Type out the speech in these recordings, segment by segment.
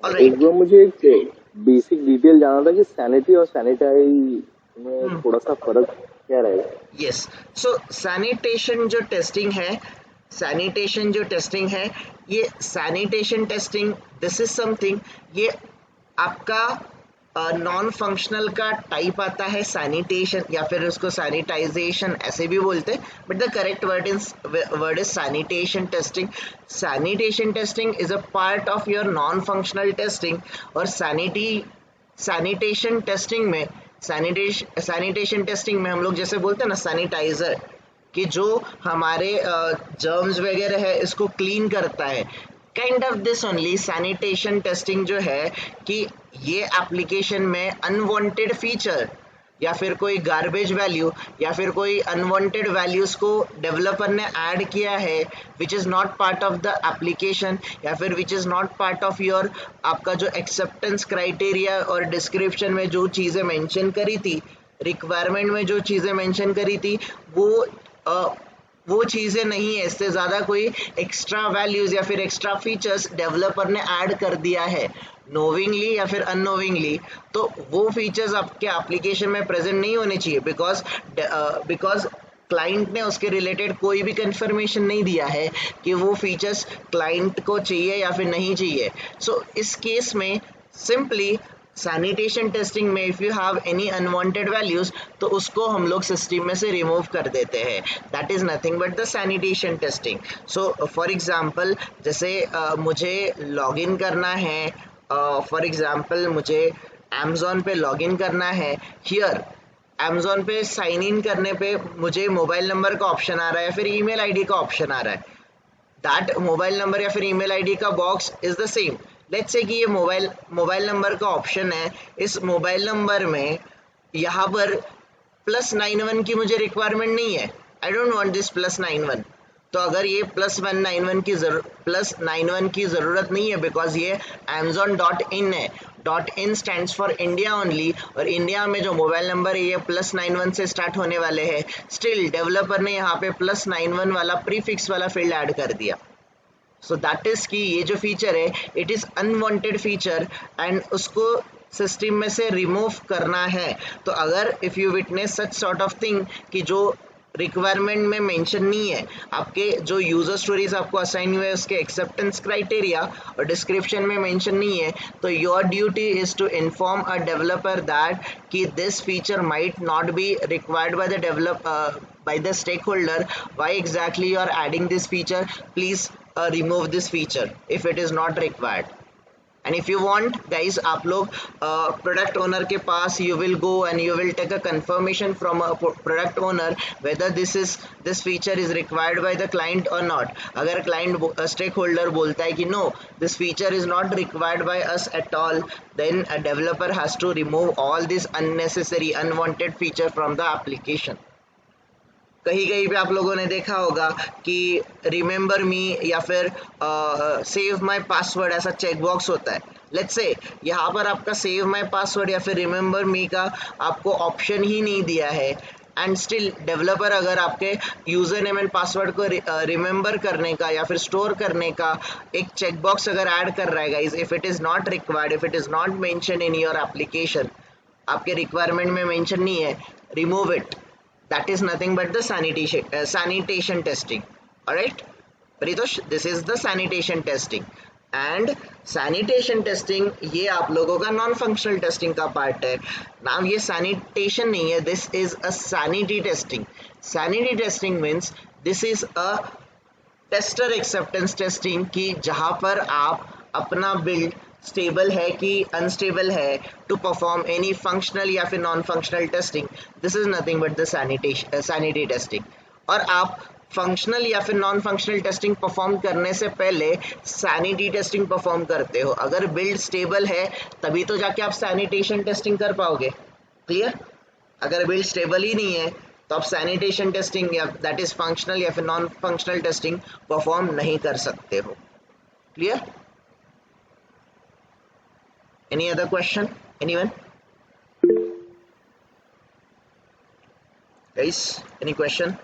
एक ऑलराइट। बार मुझे एक बेसिक डिटेल जानना था कि सैनिटरी और सैनिटाइज में थोड़ा सा फर्क क्या रहेगा। यस, सो सैनिटेशन जो टेस्टिंग है, ये sanitation testing, this is something, ये आपका नॉन फंक्शनल का टाइप आता है सैनिटेशन, या फिर उसको सैनिटाइजेशन ऐसे भी बोलते हैं, but the correct word is sanitation testing. Sanitation testing is a part of your non functional testing. और सैनिटेशन टेस्टिंग में सैनिटेशन टेस्टिंग में हम लोग जैसे बोलते हैं ना सैनिटाइजर, कि जो हमारे जर्म्स वगैरह है इसको क्लीन करता है, kind of this only sanitation testing जो है, कि ये एप्लीकेशन में अनवांटेड फीचर या फिर कोई गार्बेज वैल्यू या फिर कोई अनवांटेड वैल्यूज को डेवलपर ने ऐड किया है, which is not part of the application, या फिर which is not part of your आपका जो एक्सेप्टेंस क्राइटेरिया और डिस्क्रिप्शन में जो चीज़ें मेंशन करी थी, रिक्वायरमेंट में जो चीज़ें मेंशन करी थी, वो वो चीज़ें नहीं है, इससे ज़्यादा कोई एक्स्ट्रा वैल्यूज़ या फिर एक्स्ट्रा फीचर्स डेवलपर ने ऐड कर दिया है नोविंगली या फिर अननोविंगली, तो वो फीचर्स आपके एप्लीकेशन में प्रेजेंट नहीं होने चाहिए, बिकॉज क्लाइंट ने उसके रिलेटेड कोई भी कंफर्मेशन नहीं दिया है कि वो फीचर्स क्लाइंट को चाहिए या फिर नहीं चाहिए। सो इस केस में सिंपली सैनिटेशन टेस्टिंग में if you have any unwanted values, तो उसको हम लोग सिस्टम में से रिमूव कर देते हैं। That is nothing but the sanitation testing. So for example, जैसे मुझे लॉगिन करना है, फॉर एग्जांपल मुझे अमेज़न पे लॉगिन करना है, हियर अमेज़न पे साइन इन करने पे मुझे मोबाइल नंबर का ऑप्शन आ रहा है, फिर ईमेल आईडी का ऑप्शन आ रहा है। दैट मोबाइल नंबर या फिर ईमेल आईडी का box is the same. Let's say कि ये मोबाइल नंबर का ऑप्शन है, इस मोबाइल नंबर में यहाँ पर +91 की मुझे रिक्वायरमेंट नहीं है, आई डोंट वांट दिस +91। तो अगर ये +91 की ज़रूरत नहीं है, बिकॉज ये amazon.in है, dot in stands for India only, और इंडिया में जो मोबाइल नंबर है ये +91 से स्टार्ट होने वाले हैं, स्टिल डेवलपर ने यहाँ पे +91 वाला प्रीफिक्स वाला फील्ड ऐड कर दिया। सो दैट इज कि ये जो फीचर है it is unwanted feature, and उसको सिस्टम में से रिमूव करना है। तो अगर if you witness such sort of thing कि जो रिक्वायरमेंट में मेंशन नहीं है, आपके जो यूज़र स्टोरीज आपको असाइन हुए उसके एक्सेप्टेंस क्राइटेरिया और डिस्क्रिप्शन में मेंशन नहीं है, तो your duty is to inform a developer that कि this feature might not be required by the by the stakeholder, why exactly you are adding this feature, please remove this feature if it is not required. And if you want guys, आप लोग product owner के पास you will go and you will take a confirmation from a product owner whether this feature is required by the client or not. अगर client stakeholder बोलता है कि no, this feature is not required by us at all, then a developer has to remove all this unnecessary unwanted feature from the application. कहीं कहीं पे आप लोगों ने देखा होगा कि रिमेंबर मी या फिर सेव माय पासवर्ड ऐसा चेक बॉक्स होता है। लेट्स से यहाँ पर आपका सेव माय पासवर्ड या फिर रिमेंबर मी का आपको ऑप्शन ही नहीं दिया है, एंड स्टिल डेवलपर अगर आपके यूज़र नेम एंड पासवर्ड को रिमेंबर करने का या फिर स्टोर करने का एक चेक बॉक्स अगर ऐड कर रहा है guys, if it is not required, if it is not mention in your application, आपके रिक्वायरमेंट में मेंशन नहीं है, remove it. That is nothing but the sanitation testing. All right, Paritosh, this is the sanitation testing. And sanitation testing ये आप लोगों का non functional testing का part है। नाम ये सैनिटेशन नहीं है, this is a sanity testing. Sanity testing means this is a tester acceptance testing, की जहां पर आप अपना बिल्ड स्टेबल है कि अनस्टेबल है टू परफॉर्म एनी फंक्शनल या फिर non functional testing, this is nothing but the sanity testing. और आप फंक्शनल या फिर नॉन फंक्शनल टेस्टिंग परफॉर्म करने से पहले सैनिटी टेस्टिंग परफॉर्म करते हो। अगर बिल्ड स्टेबल है तभी तो जाके आप सैनिटेशन टेस्टिंग कर पाओगे। क्लियर? अगर बिल्ड स्टेबल ही नहीं है तो आप सैनिटेशन टेस्टिंग या दैट इज फंक्शनल या फिर नॉन फंक्शनल टेस्टिंग परफॉर्म नहीं कर सकते हो। Clear? Any other question? Anyone? Guys, any question?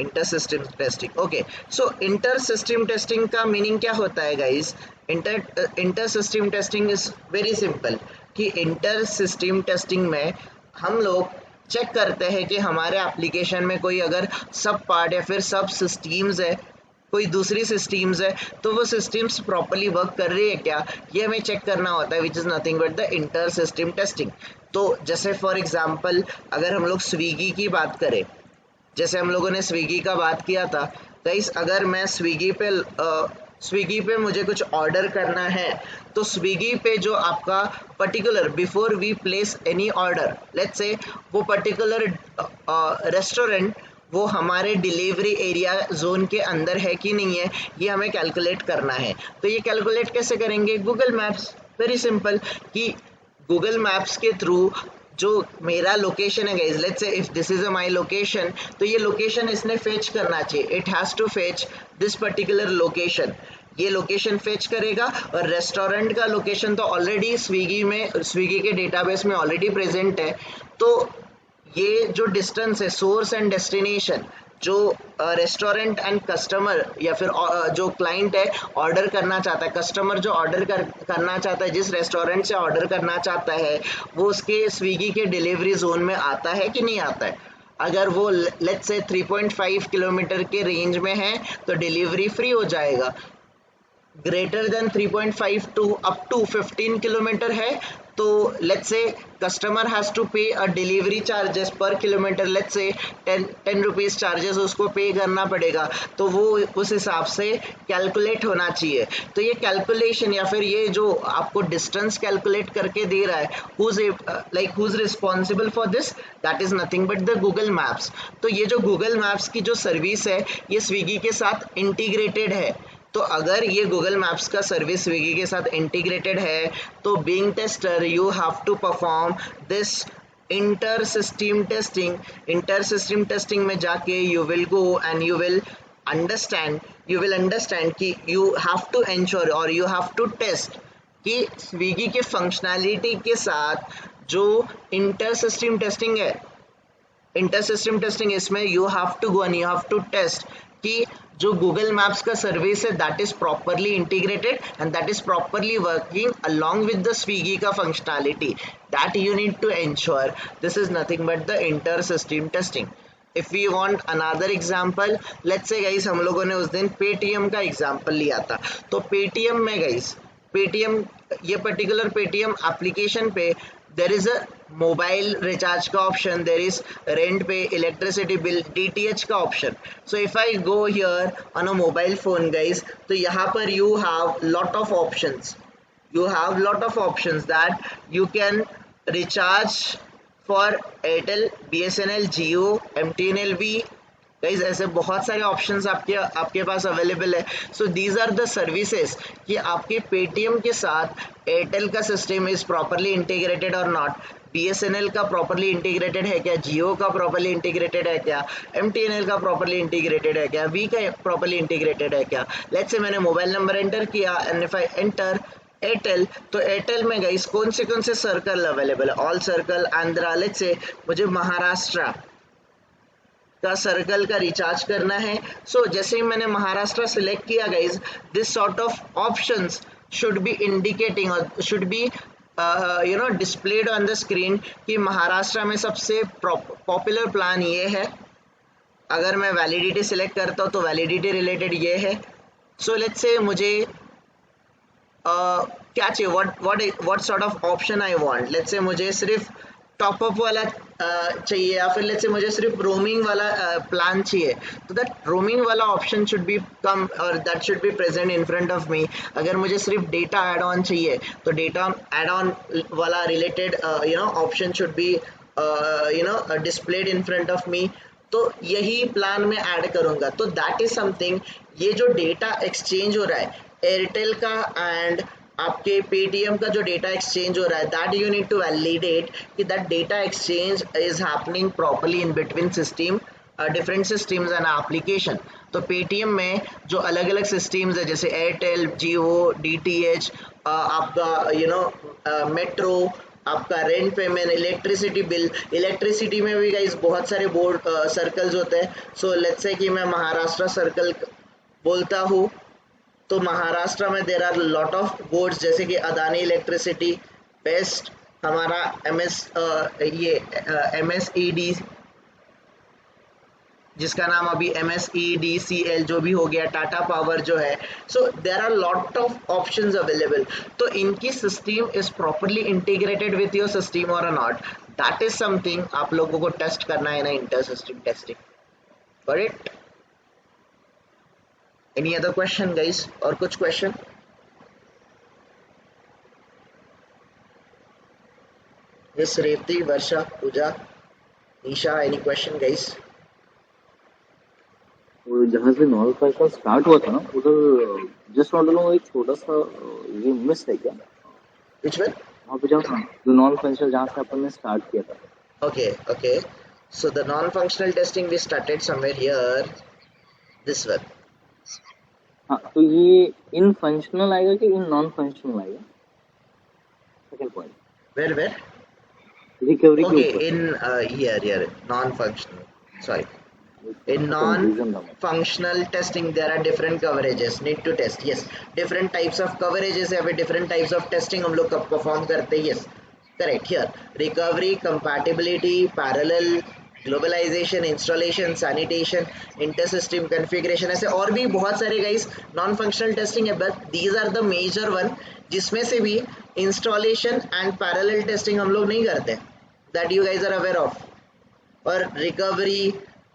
Inter system testing. Okay, so inter system testing का मीनिंग क्या होता है guys? Inter system testing is very simple कि इंटर सिस्टम टेस्टिंग में हम लोग चेक करते हैं कि हमारे एप्लीकेशन में कोई अगर सब पार्ट या फिर सब सिस्टम्स है, कोई दूसरी सिस्टम्स है, तो वो सिस्टम्स प्रॉपर्ली वर्क कर रही है क्या, ये हमें चेक करना होता है, which is nothing but the inter system testing. तो जैसे फॉर एग्जांपल अगर हम लोग स्विगी की बात करें, जैसे हम लोगों ने स्विगी का बात किया था गाइस, अगर मैं स्विगी पे मुझे कुछ ऑर्डर करना है, तो स्विगी पे जो आपका particular before we place any order, let's say वो पर्टिकुलर रेस्टोरेंट वो हमारे डिलीवरी एरिया जोन के अंदर है कि नहीं है, ये हमें कैलकुलेट करना है। तो ये कैलकुलेट कैसे करेंगे? गूगल मैप्स, वेरी सिंपल, कि गूगल मैप्स के थ्रू जो मेरा लोकेशन है guys, let's say if this is my location, तो ये लोकेशन इसने फेच करना चाहिए, it has to fetch this particular location, ये लोकेशन फेच करेगा। और रेस्टोरेंट का लोकेशन तो ऑलरेडी स्विगी के डेटाबेस में ऑलरेडी प्रेजेंट है, तो ये जो डिस्टेंस है सोर्स एंड डेस्टिनेशन, जो रेस्टोरेंट एंड कस्टमर या फिर जो क्लाइंट है ऑर्डर करना चाहता है, कस्टमर जो ऑर्डर करना चाहता है, जिस रेस्टोरेंट से ऑर्डर करना चाहता है, वो उसके स्विगी के डिलीवरी जोन में आता है कि नहीं आता है। अगर वो लेट्स से 3.5 किलोमीटर के रेंज में है तो डिलीवरी फ्री हो जाएगा। Greater than 3.5 to up to 15 kilometre है तो let's say customer has to pay a delivery charges per kilometre, let's say 10 rupees charges उसको पे करना पड़ेगा, तो वो उस हिसाब से कैलकुलेट होना चाहिए। तो ये कैलकुलेशन या फिर ये जो आपको डिस्टेंस कैलकुलेट करके दे रहा है, who is responsible for this, that is nothing but the Google maps. तो ये जो गूगल मैप्स की जो सर्विस है ये स्विगी के साथ इंटीग्रेटेड है। तो अगर ये गूगल मैप्स का सर्विस स्विगी के साथ इंटीग्रेटेड है, तो being tester you have to perform this inter system testing. Inter system testing में जाके you will go and you will understand कि यू हैव टू एंश्योर और यू हैव टू टेस्ट कि Swiggy के फंक्शनैलिटी के साथ जो इंटर सिस्टम टेस्टिंग है, इंटर सिस्टम टेस्टिंग इसमें you have to go and you have to test कि जो गूगल मैप्स का सर्विस है that is properly integrated and that is properly working along with the Swiggy का functionality, that you need to ensure. This is nothing but the inter system testing. If we want another example, let's say guys हम लोगों ने उस दिन Paytm का example लिया था, तो पेटीएम में गाइस, पेटीएम ये पर्टिकुलर पेटीएम एप्लीकेशन पे there is a mobile recharge का option, there is rent pay, electricity bill, DTH का option. So if I go here on a mobile phone guys, तो यहाँ पर you have lot of options, that you can recharge for Airtel, BSNL, Jio, MTNL guys, ऐसे बहुत सारे options आपके पास available है। So these are the services कि आपके पेटीएम के साथ एयरटेल का सिस्टम इज प्रॉपरली इंटीग्रेटेड और नॉट, BSNL का प्रॉपरली इंटीग्रेटेड है क्या, जियो का प्रॉपरली इंटीग्रेटेड है क्या, MTNL का प्रॉपरली इंटीग्रेटेड है क्या, वी का प्रॉपरली इंटीग्रेटेड है क्या। लेट्स से मैंने मोबाइल नंबर एंटर किया and if I enter Airtel, तो एयरटेल में गाइस कौन से सर्कल अवेलेबल है, all circle, Andhra, let's say मुझे महाराष्ट्र का सर्कल का रिचार्ज करना है। सो जैसे ही मैंने महाराष्ट्र सिलेक्ट किया guys, this sort of options should be indicating और should be displayed on the screen कि महाराष्ट्र में सबसे पॉपुलर प्लान ये है। अगर मैं वैलिडिटी सिलेक्ट करता हूँ तो वैलिडिटी रिलेटेड ये है। सो लेट्स से मुझे क्या चाहिए, what sort of option I want, let's say मुझे सिर्फ टॉपअप वाला चाहिए या फिर लेट्स से मुझे सिर्फ रोमिंग वाला प्लान चाहिए, तो दैट रोमिंग वाला ऑप्शन शुड बी कम और that should be present in front of me. अगर मुझे सिर्फ डेटा ऐड ऑन चाहिए तो डेटा ऐड ऑन वाला related option should be displayed in front of me, तो यही प्लान में ऐड करूँगा। तो दैट इज समथिंग, ये जो डेटा एक्सचेंज हो रहा है एयरटेल का एंड आपके पेटीएम का जो डेटा एक्सचेंज हो रहा है, that you need to validate कि that data exchange is happening properly in between system, different systems and application. तो पेटीएम में जो अलग अलग सिस्टम्स है जैसे एयरटेल, जियो, DTH, आपका मेट्रो, आपका rent payment, electricity bill. Electricity में भी गाइस बहुत सारे बोर्ड सर्कल्स होते हैं। सो लेट्स से कि मैं महाराष्ट्र सर्कल बोलता हूँ, तो महाराष्ट्र में there are lot of boards, जैसे कि अदानी इलेक्ट्रिसिटी, बेस्ट, हमारा MSED, जिसका नाम अभी MSEDCL जो भी हो गया, टाटा पावर जो है। So there are lot of options available. तो इनकी system is properly integrated with your system और नॉट, दैट इज समथिंग आप लोगों को टेस्ट करना है ना, inter system testing. Got it? Any other question guys? और कुछ question? Yes, Revathi, Varsha, Pooja, Nisha, any question guys? और जहाँ से नॉन फंक्शनल स्टार्ट हुआ था ना, उधर जस्ट वांट टू नो, एक छोटा सा ये मिस है क्या Which one? वहाँ पे, जहाँ जो नॉन फंक्शनल जहाँ से अपन ने स्टार्ट किया था? Okay, okay. So the non-functional testing we started somewhere here. This one. हाँ, तो ये इन फंक्शनल आएगा कि इन नॉन फंक्शनल आएगा? Second point, Where? रिकवरी के Okay, ऊपर। in here, non-functional. Sorry. In Confusion ना हो। non-functional testing, there are different coverages need to test. Yes, different types of coverages है, different types of testing हम लोग perform करते हैं. Yes, correct. Here, recovery, compatibility, parallel, globalization, installation, sanitation, inter system configuration, ऐसे और भी बहुत सारे गाइस नॉन फंक्शनल टेस्टिंग है, but these are the major one, जिसमें से भी इंस्टॉलेशन एंड पैरेलल टेस्टिंग हम लोग नहीं करते, that you guys are aware of. और रिकवरी,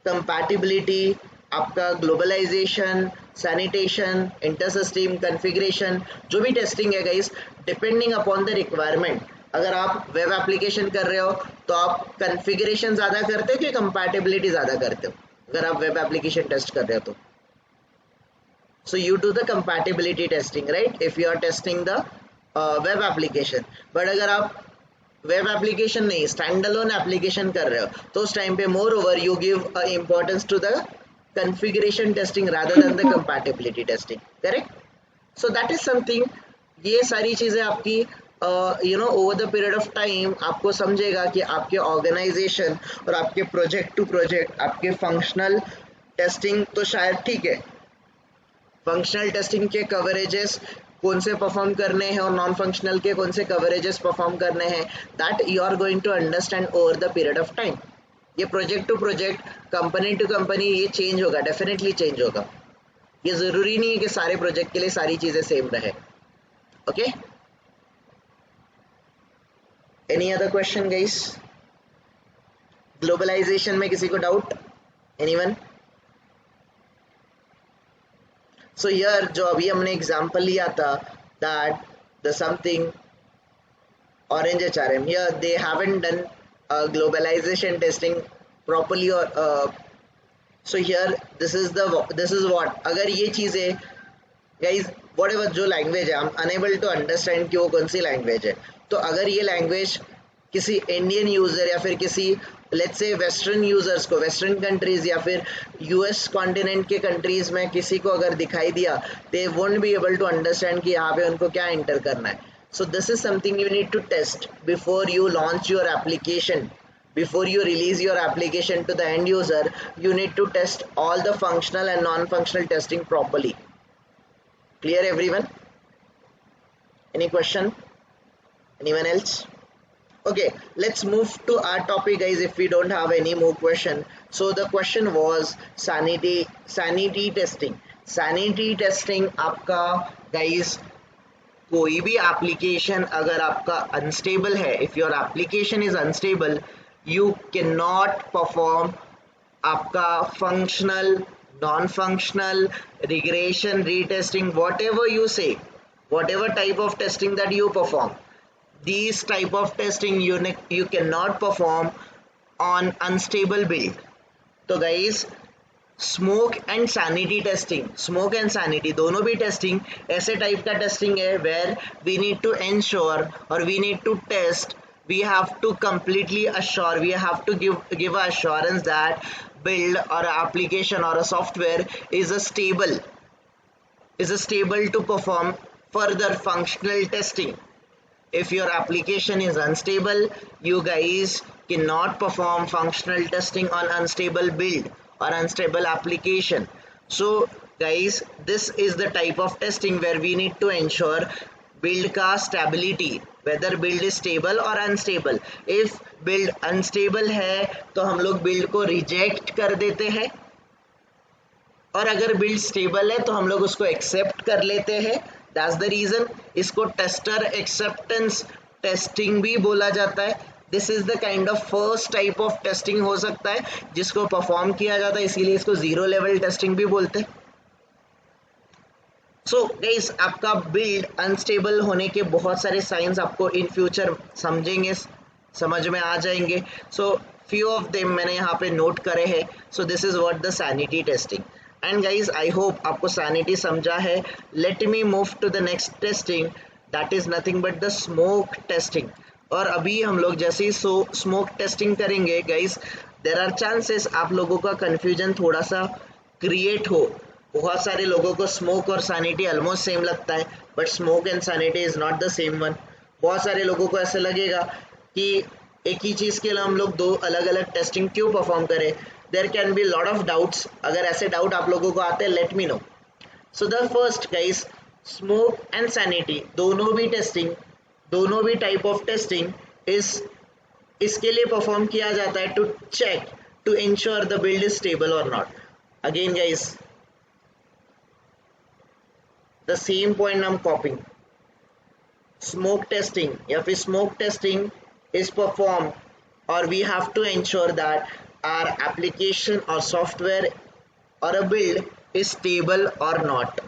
कंपैटिबिलिटी, आपका globalization, sanitation, inter system configuration, जो भी टेस्टिंग है guys, depending upon the requirement. अगर आप वेब एप्लीकेशन कर रहे हो तो आप कॉन्फ़िगरेशन ज़्यादा करते हो कि कंपैटिबिलिटी ज़्यादा करते हो? अगर आप वेब एप्लीकेशन टेस्ट कर रहे हो तो so you do the compatibility testing, right, if you are testing the web application. but अगर आप वेब एप्लीकेशन नहीं, स्टैंड अलोन एप्लीकेशन कर रहे हो, तो उस टाइम पे more over you give importance to the configuration testing rather than the compatibility testing, correct? So that is something, ये सारी चीज़ें आपकी over the period of time आपको समझेगा कि आपके ऑर्गेनाइजेशन और आपके प्रोजेक्ट टू प्रोजेक्ट आपके फंक्शनल टेस्टिंग तो शायद ठीक है, फंक्शनल टेस्टिंग के कवरेजेस कौन से परफॉर्म करने हैं और नॉन फंक्शनल के कौन से कवरेजेस परफॉर्म करने हैं, that you are going to understand over the period of time. ये project to project, company to company ये चेंज होगा, डेफिनेटली चेंज होगा। ये ज़रूरी नहीं है कि सारे प्रोजेक्ट के लिए सारी चीज़ें सेम रहे। Okay, any other question guys? Globalization में किसी को डाउट? एनीवन? सो हियर जो अभी हमने एग्जांपल लिया था, that the something Orange HRM, here they haven't done globalization testing properly, or so here this is what, अगर ये चीज़ें guys whatever जो लैंग्वेज है, I'm unable to understand कि वो कौन सी लैंग्वेज है, तो अगर ये लैंग्वेज किसी इंडियन यूज़र या फिर किसी लेट्स से वेस्टर्न यूज़र्स को, वेस्टर्न कंट्रीज़ या फिर यूएस कॉन्टिनेंट के कंट्रीज़ में किसी को अगर दिखाई दिया, they won't be able to understand कि यहाँ पे उनको क्या एंटर करना है। So this is something you need to test before you launch your application. Before you release your application to the end user, you need to test all the functional and non-functional testing properly. Clear everyone? Any question? Anyone else? Okay, let's move to our topic guys, if we don't have any more question. So the question was sanity testing. Sanity testing आपका guys, कोई भी application अगर आपका unstable है, if your application is unstable, you can not perform आपका functional, non functional, regression, retesting, whatever you say, whatever type of testing that you perform, these type of testing you cannot perform on unstable build. तो guys, smoke and sanity testing, smoke and sanity दोनों भी testing ऐसे type का testing है where we need to ensure और we need to test, we have to completely assure, we have to give assurance that build or application or a software is stable to perform further functional testing. if your application is unstable, you guys cannot perform functional testing on unstable build or unstable application. So guys, this is the type of testing where we need to ensure build का stability, whether build is stable or unstable. if build unstable है तो हम लोग build को reject कर देते हैं, और अगर बिल्ड स्टेबल है तो हम लोग उसको एक्सेप्ट कर लेते हैं. दैट्स द रीजन इसको टेस्टर एक्सेप्टेंस टेस्टिंग भी बोला जाता है. This is the kind of first type of testing हो सकता है जिसको परफॉर्म किया जाता है, इसीलिए इसको जीरो लेवल टेस्टिंग भी बोलते हैं. सो गाइस, आपका बिल्ड अनस्टेबल होने के बहुत सारे साइंस आपको इन फ्यूचर समझ में आ जाएंगे. सो फ्यू ऑफ देम मैंने यहाँ पे नोट करे हैं. So this is what the sanity testing. And guys, I hope आपको सैनिटी समझा है. Let me move to the next testing, that is nothing but the smoke testing. और अभी हम लोग जैसे ही स्मोक टेस्टिंग करेंगे गाइज, देयर आर चांसेस आप लोगों का कंफ्यूजन थोड़ा सा क्रिएट हो. बहुत सारे लोगों को स्मोक और सैनिटी ऑलमोस्ट सेम लगता है, but smoke and sanity is not the same one. बहुत सारे लोगों को ऐसा लगेगा कि एक ही चीज़ के लिए हम लोग दो अलग अलग टेस्टिंग क्यों परफॉर्म करें. There can be lot of doubts. अगर ऐसे डाउट आप लोगों को आते हैं, let me know. So the first guys, smoke and sanity दोनों भी टेस्टिंग, दोनों भी टाइप ऑफ टेस्टिंग इसके लिए परफॉर्म किया जाता है to check, to insure the build is stable और not. Again guys, the same point I am copying. Smoke testing या फिर smoke testing is performed, or we have to ensure that our application or software or a build is stable or not.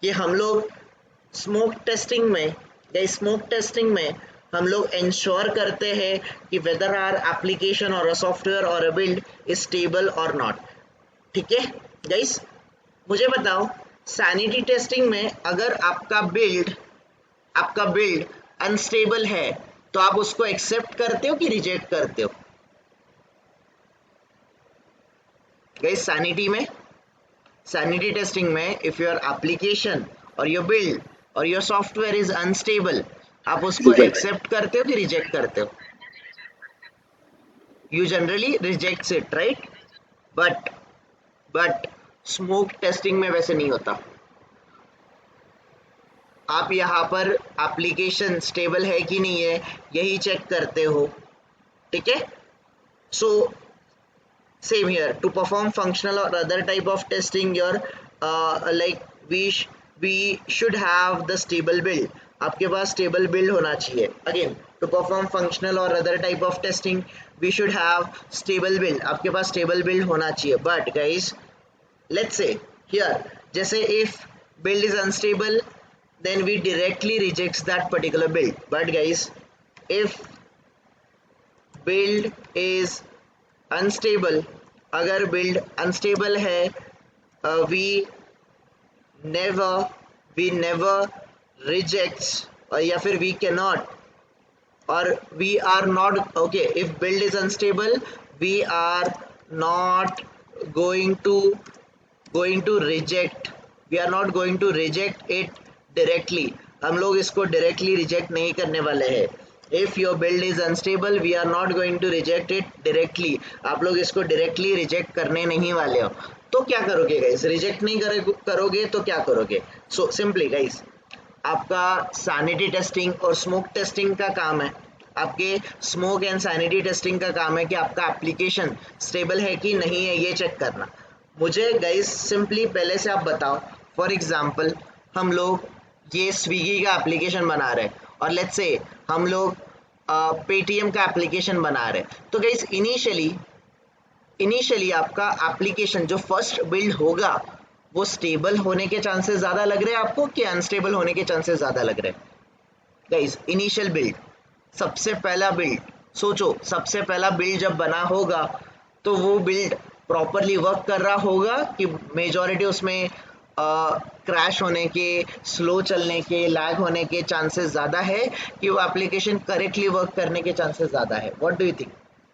कि हम लोग smoke testing में हम लोग ensure करते हैं कि whether our application or a software or a build is stable or not. ठीक है गाइस, मुझे बताओ, सैनिटी टेस्टिंग में अगर आपका बिल्ड अनस्टेबल है तो आप उसको एक्सेप्ट करते हो कि रिजेक्ट करते हो? गाइस, सैनिटी टेस्टिंग में इफ योर एप्लीकेशन और योर बिल्ड और योर सॉफ्टवेयर इज अनस्टेबल, आप उसको एक्सेप्ट करते हो कि रिजेक्ट करते हो? You generally rejects it, right? But smoke testing में वैसे नहीं होता. आप यहाँ पर एप्लीकेशन स्टेबल है कि नहीं है यही चेक करते हो. ठीक है? So same here, to perform functional और other type of testing your like we should have the stable build. आपके पास स्टेबल बिल्ड होना चाहिए. अगेन, टू परफॉर्म फंक्शनल और other type of testing we should have stable build. आपके पास stable build होना चाहिए. But guys, let's say here, जैसे if build is unstable, then we directly rejects that particular build. But guys, if build is unstable, अगर build unstable है, we never rejects, या फिर we cannot, or we are not, okay, if build is unstable, we are not going to reject, we are not going to reject it directly. हम लोग इसको directly reject नहीं करने वाले हैं. If your build is unstable, we are not going to reject it directly. आप लोग इसको डायरेक्टली रिजेक्ट करने नहीं वाले हो. तो क्या करोगे गाइस? रिजेक्ट नहीं करोगे तो क्या करोगे? सो सिंपली गाइस, आपका सैनिटी टेस्टिंग और स्मोक टेस्टिंग का काम है, आपके स्मोक एंड सैनिटी टेस्टिंग का काम है कि आपका एप्लीकेशन स्टेबल है कि नहीं है ये चेक करना. मुझे गाइस सिंपली पहले से आप बताओ. फॉर एग्जाम्पल, हम लोग ये स्विगी का एप्लीकेशन बना रहे हैं और लेट्स से हम लोग पेटीएम का एप्लीकेशन बना रहे हैं. तो गाइस, इनिशियली आपका एप्लीकेशन जो फर्स्ट बिल्ड होगा वो स्टेबल होने के चांसेस ज़्यादा लग रहे हैं आपको कि अनस्टेबल होने के चांसेस ज़्यादा लग रहे हैं? गाइस, इनिशियल बिल्ड, सबसे पहला बिल्ड, सोचो, सबसे पहला बिल्ड जब बना होगा तो वो बिल्ड प्रॉपरली वर्क कर रहा होगा कि मेजॉरिटी उसमें क्रैश होने के, स्लो चलने के, लैग होने के चांसेस ज़्यादा है कि वो एप्लीकेशन करेक्टली वर्क करने के चांसेस ज़्यादा है? What do you think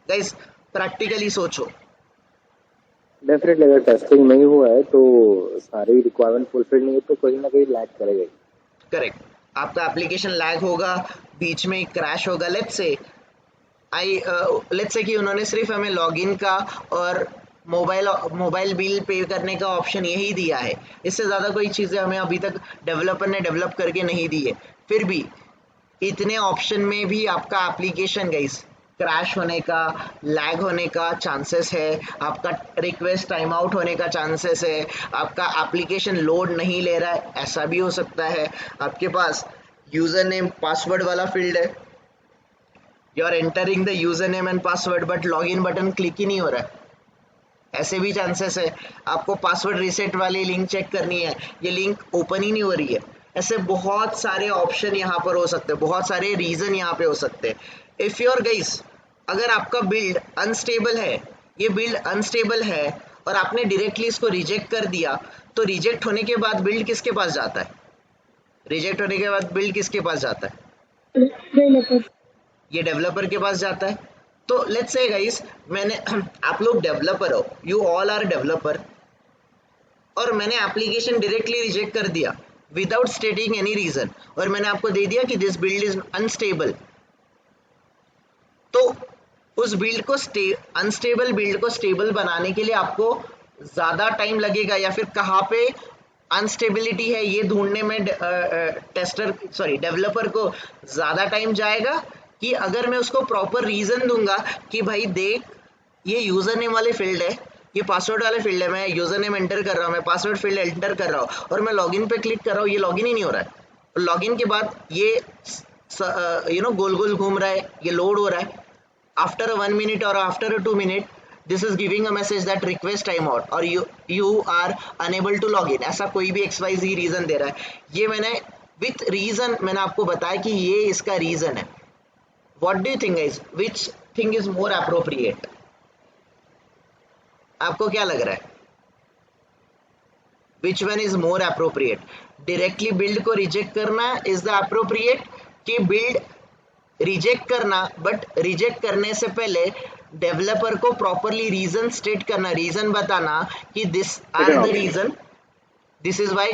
guys? Practically सोचो. डेफिनेटली अगर टेस्टिंग नहीं हुआ है तो सारी रिक्वायरमेंट फुलफिल नहीं है तो कहीं ना कहीं लैग करेगा. करेक्ट. आपका एप्लीकेशन लैग होगा, बीच में क्रैश होगा। लेट्स से कि उन्होंने सिर्फ हमें लॉगिन का और मोबाइल बिल पे करने का ऑप्शन यही दिया है, इससे ज़्यादा कोई चीज़ें हमें अभी तक डेवलपर ने डेवलप करके नहीं दी है। फिर भी इतने ऑप्शन में भी आपका एप्लीकेशन गाइस क्रैश होने का, लैग होने का चांसेस है, आपका रिक्वेस्ट टाइम आउट होने का चांसेस है, आपका एप्लीकेशन लोड नहीं ले रहा है, ऐसा भी हो सकता है। आपके पास यूज़र नेम पासवर्ड वाला फील्ड है, you are entering the user name and password but login button click ही नहीं हो रहा है, ऐसे भी चांसेस है। आपको पासवर्ड रीसेट वाली लिंक चेक करनी है, ये लिंक ओपन ही नहीं हो रही है। ऐसे बहुत सारे ऑप्शन यहाँ पर हो सकते हैं, बहुत सारे रीज़न यहाँ पे हो सकते हैं। इफ़ योर गाइस, अगर आपका बिल्ड अनस्टेबल है, ये बिल्ड अनस्टेबल है और आपने डायरेक्टली इसको रिजेक्ट कर दिया, तो रिजेक्ट होने के बाद बिल्ड किसके पास जाता है? रिजेक्ट होने के बाद बिल्ड किसके पास जाता है? ये डेवलपर के पास जाता है। तो लेट्स से गाइस, आप लोग डेवलपर हो, यू ऑल आर डेवलपर, और मैंने एप्लीकेशन डायरेक्टली रिजेक्ट कर दिया विदाउट स्टेटिंग एनी रीजन, और मैंने आपको दे दिया कि दिस बिल्ड इज अनस्टेबल। तो उस बिल्ड को अनस्टेबल बिल्ड को स्टेबल बनाने के लिए आपको ज़्यादा टाइम लगेगा, या फिर कहाँ पे अनस्टेबिलिटी है ये ढूंढने में डेवलपर को ज़्यादा टाइम जाएगा, कि अगर मैं उसको प्रॉपर रीज़न दूंगा कि भाई देख, ये यूज़र नेम वाले फील्ड है, ये पासवर्ड वाले फील्ड है, मैं यूज़र नेम एंटर कर रहा हूँ, मैं पासवर्ड फील्ड एंटर कर रहा हूँ, और मैं लॉगिन पे क्लिक कर रहा हूँ, ये लॉगिन ही नहीं हो रहा है। लॉगिन के बाद ये गोल गोल घूम रहा है, ये लोड हो रहा है। After 1 minute or after 2 minute, this is giving a message that request timeout or you are unable to log in, ऐसा कोई भी XYZ रीजन दे रहा है। ये मैंने विथ रीजन मैंने आपको बताया कि ये इसका रीजन है। What do you think guys, which thing is more appropriate? आपको क्या लग रहा है, which one is more appropriate? Directly build को रिजेक्ट करना इज द अप्रोप्रिएट, कि बिल्ड रिजेक्ट करना, बट रिजेक्ट करने से पहले डेवलपर को प्रॉपरली रीजन स्टेट करना, रीजन बताना कि this are the reason, this is why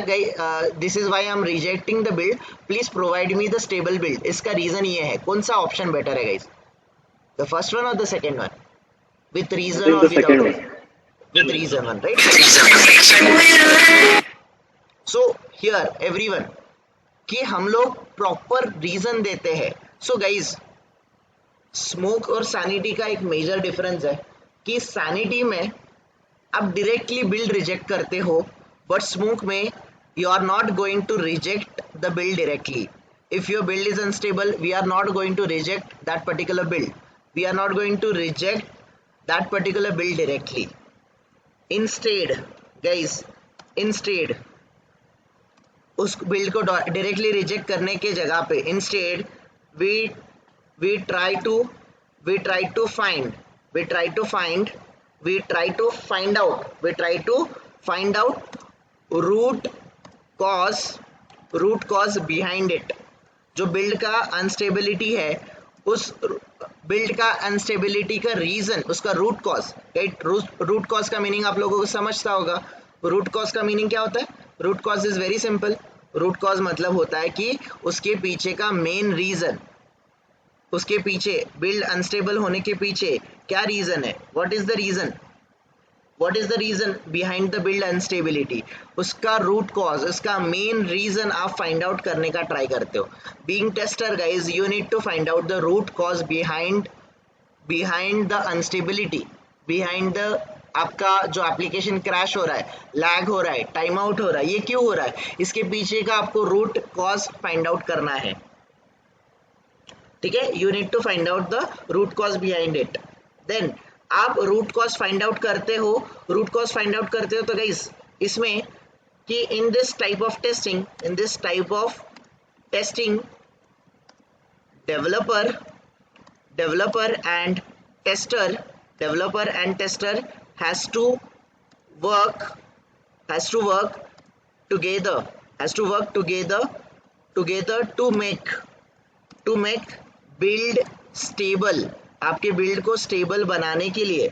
I am rejecting the build, please provide me the stable build. इसका रीजन ये है। कौन सा ऑप्शन बेटर है गाइस, द फर्स्ट वन और the second one? With reason और without? With reason one, right? So here everyone, कि हम लोग प्रॉपर रीजन देते हैं। सो गाइज, स्मोक और सैनिटी का एक मेजर डिफरेंस है कि सैनिटी में आप डायरेक्टली बिल्ड रिजेक्ट करते हो, बट स्मोक में you are not going to reject the build directly. If your build is unstable, we are not going to reject that particular build, we are not going to reject that particular build directly. Instead guys, instead उस build को directly reject करने के जगह पे, instead we try to find out root cause behind it। जो build का unstability है, उस बिल्ड का अनस्टेबिलिटी का रीजन, उसका root cause, right? Root cause का मीनिंग आप लोगों को समझता होगा। रूट कॉज का मीनिंग क्या होता है? Root cause is very simple. Root cause मतलब होता है कि उसके पीछे का मेन रीजन, उसके पीछे बिल्ड अनस्टेबल होने के पीछे क्या रीजन है, what is the reason behind the build unstability, उसका रूट कॉज, उसका मेन रीजन आप फाइंड आउट करने का ट्राई करते हो। Being tester guys, you need to find out the root cause behind the unstability, behind the आपका जो application crash हो रहा है, लैग हो रहा है, टाइम आउट हो रहा है, ये क्यों हो रहा है, इसके पीछे का आपको रूट कॉज फाइंड आउट करना है। ठीक है, you need to find out the root cause behind it. Then आप रूट कॉज फाइंड आउट करते हो, तो गाइस इसमें कि in this type of testing developer and tester has to work together to make build stable। आपके build को stable बनाने के लिए,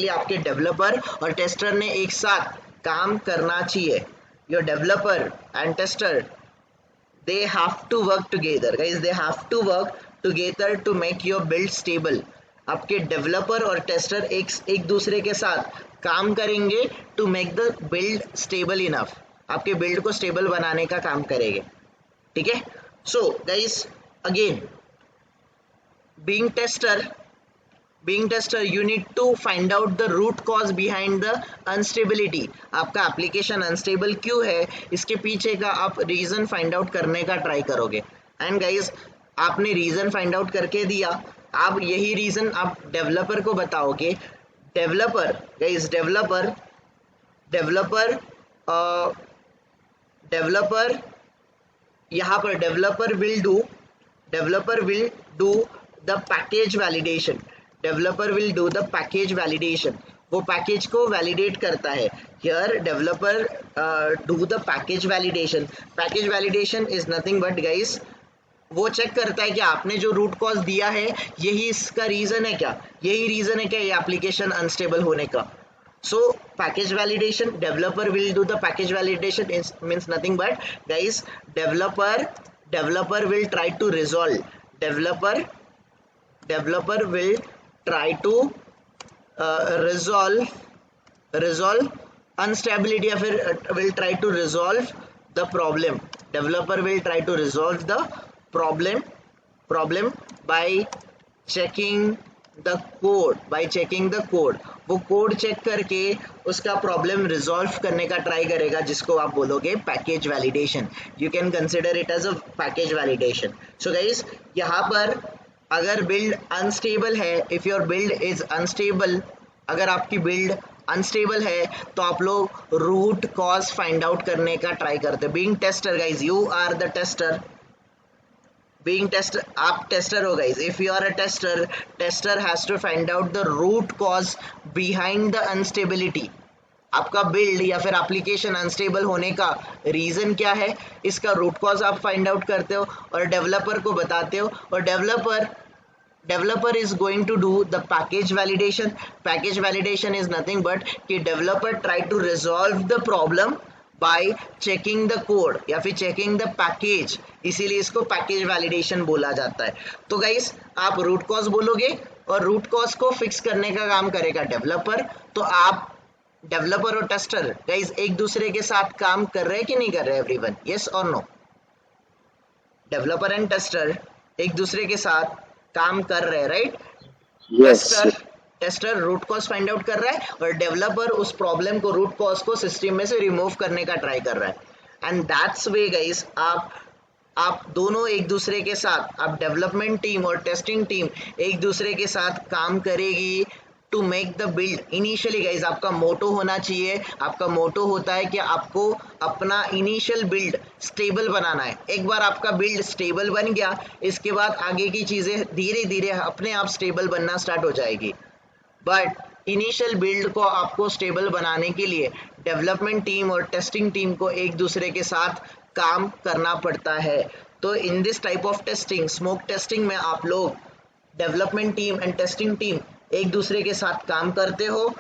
आपके डेवलपर और टेस्टर ने एक साथ काम करना चाहिए। Your developer and tester they have to work together guys, they have to work together to make your build stable. आपके डेवलपर और टेस्टर एक दूसरे के साथ काम करेंगे to make the build stable enough, आपके बिल्ड को स्टेबल बनाने का काम करेंगे, ठीक है. So guys again being tester you need to find out the root cause behind the instability. आपका एप्लीकेशन अनस्टेबल क्यों है, इसके पीछे का आप रीजन फाइंड आउट करने का ट्राई करोगे. एंड गाइस आपने रीजन फाइंड आउट करके दिया, आप यही रीजन आप डेवलपर को बताओगे. डेवलपर गाइस डेवलपर यहाँ पर developer will do the package validation. Developer will do the package validation, वो पैकेज को वैलिडेट करता है. Here developer do the package validation. Package validation is nothing but guys वो चेक करता है कि आपने जो रूट कॉज दिया है यही इसका रीजन है क्या, यही रीजन है क्या ये एप्लीकेशन अनस्टेबल होने का. So package validation, developer will do the package validation is means nothing but guys developer will try to resolve, developer will try to resolve instability या फिर will try to resolve the problem. Developer will try to resolve the problem by checking the code. वो code check करके उसका problem resolve करने का try करेगा, जिसको आप बोलोगे package validation. You can consider it as a package validation. So guys यहाँ पर अगर बिल्ड अनस्टेबल है, if your build is unstable, अगर आपकी बिल्ड अनस्टेबल है तो आप लोग रूट कॉज फाइंड आउट करने का ट्राई करते. Being tester guys, you are the tester. being tester, आप टेस्टर हो guys. If you are a tester has to find out the root cause behind the unstability. आपका build या फिर application unstable होने का रीजन क्या है, इसका रूट कॉज आप फाइंड आउट करते हो और डेवलपर को बताते हो. और developer is going to do the package validation. Package validation is nothing but कि developer try to resolve the problem by checking the code या फिर चेकिंग द पैकेज, इसीलिए इसको पैकेज वैलिडेशन बोला जाता है. तो गाइस आप रूट कॉज बोलोगे और रूट कॉज को फिक्स करने का काम करेगा डेवलपर. तो आप डेवलपर और टेस्टर गाइस एक दूसरे के साथ काम कर रहे हैं कि नहीं कर रहे एवरीवन, यस और नो. डेवलपर एंड टेस्टर एक दूसरे के साथ काम कर रहे हैं, right. Tester root cause find out कर रहा है और डेवलपर उस प्रॉब्लम को, रूट कॉज को सिस्टम में से रिमूव करने का ट्राई कर रहा है. एंड दैट्स वे गाइस आप दोनों एक दूसरे के साथ, आप डेवलपमेंट टीम और टेस्टिंग टीम एक दूसरे के साथ काम करेगी to make the build. Initially guys आपका मोटो होना चाहिए, आपका मोटो होता है कि आपको अपना इनिशियल बिल्ड स्टेबल बनाना है. एक बार आपका बिल्ड स्टेबल बन गया, इसके बाद आगे की चीज़ें धीरे धीरे अपने आप स्टेबल बनना स्टार्ट हो जाएगी. बट इनिशियल बिल्ड को आपको स्टेबल बनाने के लिए डेवलपमेंट टीम और टेस्टिंग टीम को एक दूसरे के साथ काम करना पड़ता है. तो इन this type of testing, smoke testing में आप लोग development team and testing team एक दूसरे के साथ काम करते हो.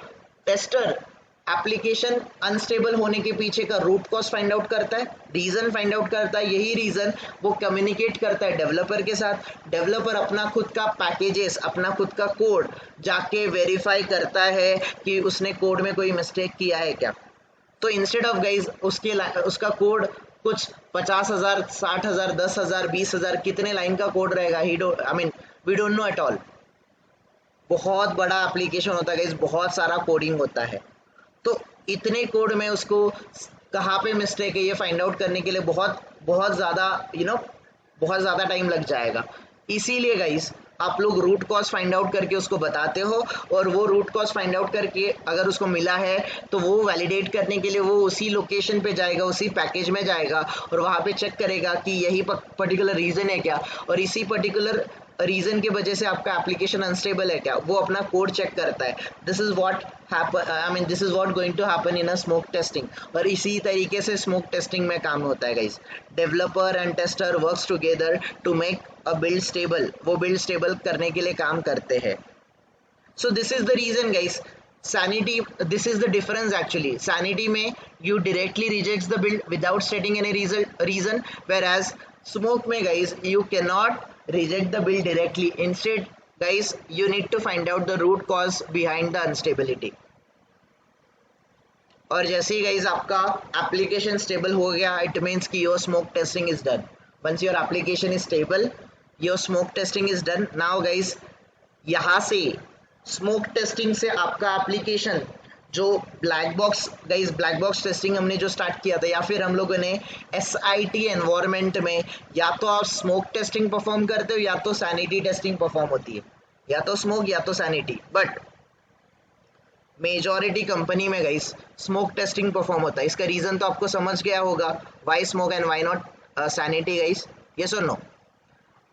टेस्टर एप्लीकेशन अनस्टेबल होने के पीछे का रूट कॉज फाइंड आउट करता है, रीजन फाइंड आउट करता है, यही रीजन वो कम्युनिकेट करता है डेवलपर के साथ. डेवलपर अपना खुद का पैकेजेस, अपना खुद का कोड जाके वेरीफाई करता है कि उसने कोड में कोई मिस्टेक किया है क्या. तो इंस्टेड ऑफ गाइज उसका कोड कुछ 50,000, 60,000, 10,000, 20,000 कितने लाइन का कोड रहेगा, we don't know at all. बहुत बड़ा एप्लीकेशन होता है गाइज, बहुत सारा कोडिंग होता है. तो इतने कोड में उसको कहाँ पे मिस्टेक है ये फाइंड आउट करने के लिए बहुत ज़्यादा बहुत ज़्यादा टाइम लग जाएगा. इसीलिए गाइस आप लोग रूट कॉज फाइंड आउट करके उसको बताते हो और वो रूट कॉज फाइंड आउट करके अगर उसको मिला है तो वो वैलिडेट करने के लिए वो उसी लोकेशन पे जाएगा, उसी पैकेज में जाएगा और वहाँ पे चेक करेगा कि यही पर्टिकुलर रीज़न है क्या और इसी पर्टिकुलर रीजन की वजह से आपका एप्लीकेशन अनस्टेबल है क्या, वो अपना कोड चेक करता है. This is what going to happen in a smoke testing. और इसी तरीके से स्मोक टेस्टिंग में काम होता है guys. Developer and tester works together to make a build stable, वो बिल्ड स्टेबल करने के लिए काम करते हैं. So this is the reason guys. Sanity, this is the difference actually. Sanity में you directly rejects the build without stating any reason, whereas Smoke में guys you cannot reject the bill directly. Instead guys you need to find out the root cause behind the instability. और जैसे ही guys आपका application stable हो गया, it means कि your smoke testing is done. Once your application is stable, your smoke testing is done. Now guys यहाँ से smoke testing से आपका एप्लीकेशन जो black box, guys black box testing हमने जो स्टार्ट किया था, या फिर हम लोगों ने SIT एनवायरनमेंट में या तो आप स्मोक टेस्टिंग परफॉर्म करते हो या तो सैनिटी टेस्टिंग परफॉर्म होती है, या तो स्मोक या तो सैनिटी. बट मेजॉरिटी कंपनी में गाइस स्मोक टेस्टिंग परफॉर्म होता है. इसका रीजन तो आपको समझ गया होगा, why smoke and why not sanity guys, yes और no.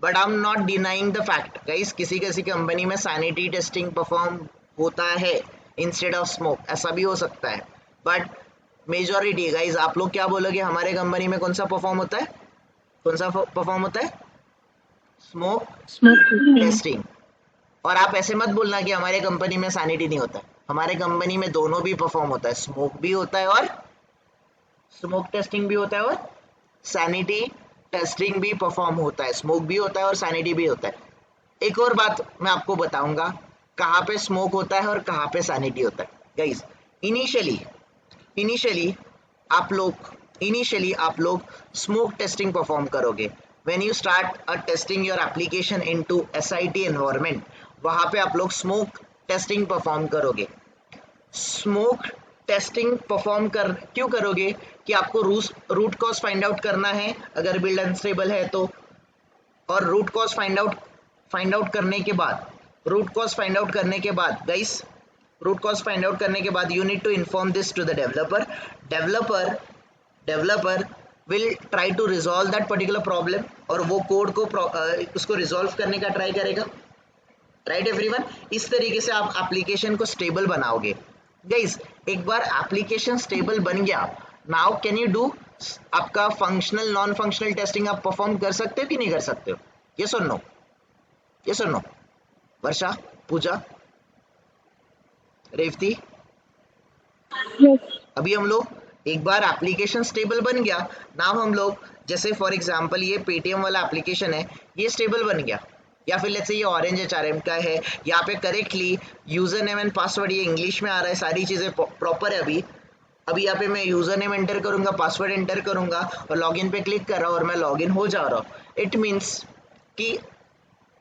But I am not denying the fact guys, किसी किसी कंपनी में सैनिटी टेस्टिंग परफॉर्म होता है इंस्टेड ऑफ स्मोक, ऐसा भी हो सकता है. बट मेजॉरिटी गाइस, आप लोग क्या बोलोगे, हमारे कंपनी में कौन सा परफॉर्म होता है, कौन सा परफॉर्म होता है, स्मोक टेस्टिंग. और आप ऐसे मत बोलना कि हमारे कंपनी में सैनिटी नहीं होता. हमारे कंपनी में दोनों भी परफॉर्म होता है, स्मोक भी होता है और स्मोक टेस्टिंग भी होता है और सैनिटी टेस्टिंग भी परफॉर्म होता है. स्मोक भी होता है और सैनिटी भी होता है. एक और बात मैं आपको बताऊंगा, कहाँ पे स्मोक होता है और कहाँ पे सैनिटी होता है. गाइस इनिशियली आप लोग स्मोक टेस्टिंग परफॉर्म करोगे. When you start testing your application into SIT environment, वहाँ पे आप लोग स्मोक टेस्टिंग परफॉर्म करोगे. स्मोक टेस्टिंग परफॉर्म क्यों करोगे कि आपको रूट कॉज फाइंड आउट करना है अगर बिल्ड अनस्टेबल है तो. और रूट कॉज फाइंड आउट करने के बाद you need to inform this to the developer will try to resolve that particular problem, और वो कोड को उसको रिजॉल्व करने का ट्राई करेगा. Right everyone. इस तरीके से आप एप्लीकेशन को स्टेबल बनाओगे. गाइस एक बार एप्लीकेशन स्टेबल बन गया, नाउ कैन यू डू आपका फंक्शनल नॉन फंक्शनल टेस्टिंग आप परफॉर्म कर सकते हो कि नहीं कर सकते हो, यस और नो, यस और नो. वर्षा, पूजा, रेवती, अभी हम लोग एक बार एप्लीकेशन स्टेबल बन गया, नाउ हम लोग जैसे फॉर एग्जांपल ये पेटीएम वाला एप्लीकेशन है, ये स्टेबल बन गया, या फिर लेट्स से ये ऑरेंज HRM का है, यहाँ पे correctly user name and password ये इंग्लिश में आ रहा है, सारी चीज़ें प्रॉपर है. अभी यहाँ पे मैं यूजर नेम एंटर करूंगा, पासवर्ड एंटर करूंगा और लॉगिन पे क्लिक कर रहा हूँ और मैं लॉगिन हो जा रहा हूँ. इट मीन्स कि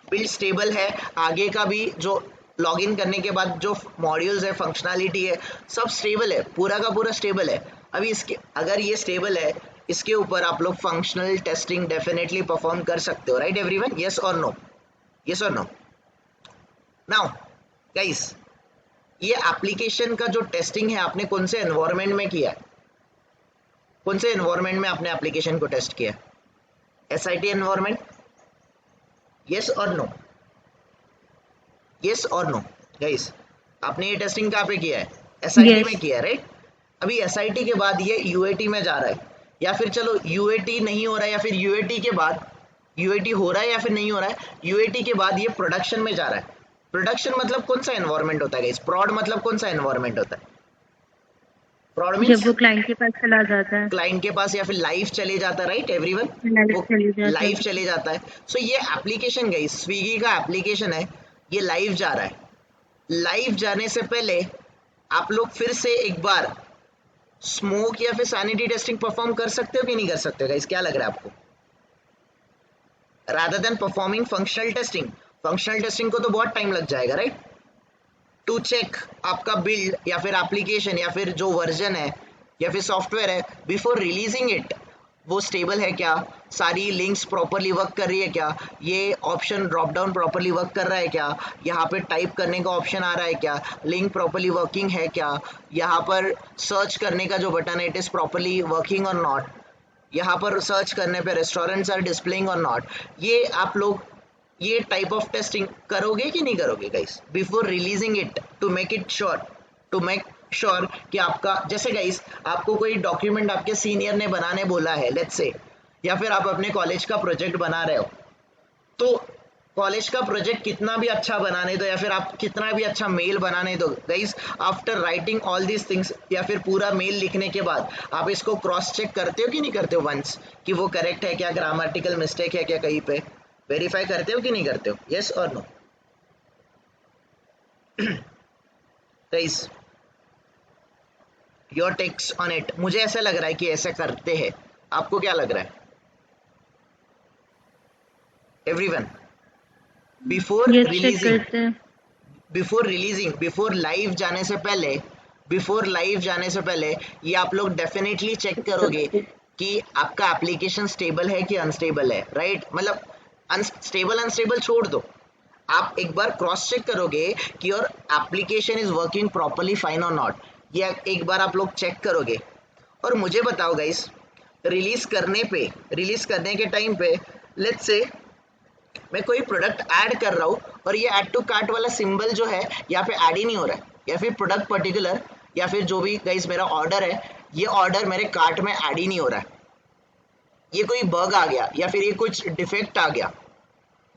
बिल्ड स्टेबल है. आगे का भी जो लॉगिन करने के बाद जो मॉड्यूल्स है, फंक्शनैलिटी है, सब स्टेबल है, पूरा का पूरा स्टेबल है. अभी इसके अगर ये स्टेबल है, इसके ऊपर आप लोग फंक्शनल टेस्टिंग डेफिनेटली परफॉर्म कर सकते हो. राइट एवरीवन, यस और नो, यस और नो. नाउ गाइस ये एप्लीकेशन का जो टेस्टिंग है आपने कौन से एनवायरनमेंट में किया है, कौन से एनवायरनमेंट में आपने एप्लीकेशन को टेस्ट किया, SIT एनवायरनमेंट, यस और नो, यस और नो. गाइस आपने ये टेस्टिंग कहाँ पे किया है, SIT में किया है, राइट. अभी SIT के बाद ये UAT में जा रहा है, या फिर चलो UAT नहीं हो रहा है, या फिर UAT के बाद UAT हो रहा है या फिर नहीं हो रहा है, UAT के बाद ये प्रोडक्शन में जा रहा है. प्रोडक्शन मतलब कौन सा एनवायरनमेंट होता है गाइस, प्रॉड मतलब कौन सा एनवायरनमेंट होता है, प्रॉड मींस जब वो क्लाइंट के पास चला जाता है, क्लाइंट के पास या फिर लाइव चले जाता है. राइट एवरीवन, लाइव चले जाता है. सो ये एप्लीकेशन गाइस स्विगी का एप्लीकेशन है, ये लाइव जा रहा है. लाइव जाने से पहले आप लोग फिर से एक बार स्मोक या फिर सैनिटी टेस्टिंग परफॉर्म कर सकते हो कि नहीं कर सकते हो गाइस, क्या लग रहा है आपको, rather than performing functional testing. Functional testing को तो बहुत टाइम लग जाएगा, राइट, टू चेक आपका बिल्ड या फिर एप्लीकेशन या फिर जो वर्जन है या फिर सॉफ्टवेयर है, बिफोर रिलीजिंग इट वो स्टेबल है क्या, सारी लिंक्स प्रॉपरली वर्क कर रही है क्या, ये option drop down properly work कर रहा है क्या, यहाँ पे टाइप करने का ऑप्शन आ रहा है क्या, लिंक प्रॉपरली वर्किंग है क्या, यहाँ पर सर्च करने का जो बटन है इट इज़ प्रॉपरली वर्किंग और नॉट, यहाँ पर सर्च करने पे रेस्टोरेंट्स आर डिस्प्लेइंग और नॉट. ये आप लोग ये टाइप ऑफ टेस्टिंग करोगे कि नहीं करोगे guys before releasing it, to make sure कि आपका, जैसे गाइस आपको कोई डॉक्यूमेंट आपके सीनियर ने बनाने बोला है लेट्स से, या फिर आप अपने कॉलेज का प्रोजेक्ट बना रहे हो, तो कॉलेज का प्रोजेक्ट कितना भी अच्छा बनाने दो या फिर आप कितना भी अच्छा मेल बनाने दो guys, after writing all these things या फिर पूरा मेल लिखने के बाद आप इसको क्रॉस चेक करते हो कि नहीं करते हो वंस, कि वो करेक्ट है क्या, ग्रामेटिकल मिस्टेक है क्या, कहीं पे वेरीफाई करते हो कि नहीं करते हो, यस और no guys? Your takes on it. मुझे ऐसा लग रहा है कि ऐसा करते हैं, आपको क्या लग रहा है एवरीवन? बिफोर ये चेक रिलीजिंग, करते हैं। बिफोर लाइव जाने से पहले, ये आप लोग डेफिनेटली चेक करोगे कि आपका एप्लीकेशन स्टेबल है कि अनस्टेबल है, राइट? मतलब अनस्टेबल छोड़ दो, आप एक बार क्रॉस चेक करोगे कि your application is working properly fine और नॉट, ये एक बार आप लोग चेक करोगे। और मुझे बताओ गाइस, रिलीज करने के टाइम पे लेट्स से मैं कोई प्रोडक्ट ऐड कर रहा हूँ और ये ऐड टू कार्ट वाला सिंबल जो है यहाँ पे ऐड ही नहीं हो रहा है, या फिर प्रोडक्ट पर्टिकुलर या फिर जो भी गाइस मेरा ऑर्डर है, ये ऑर्डर मेरे कार्ट में ऐड ही नहीं हो रहा है, ये कोई बग आ गया या फिर ये कुछ डिफेक्ट आ गया,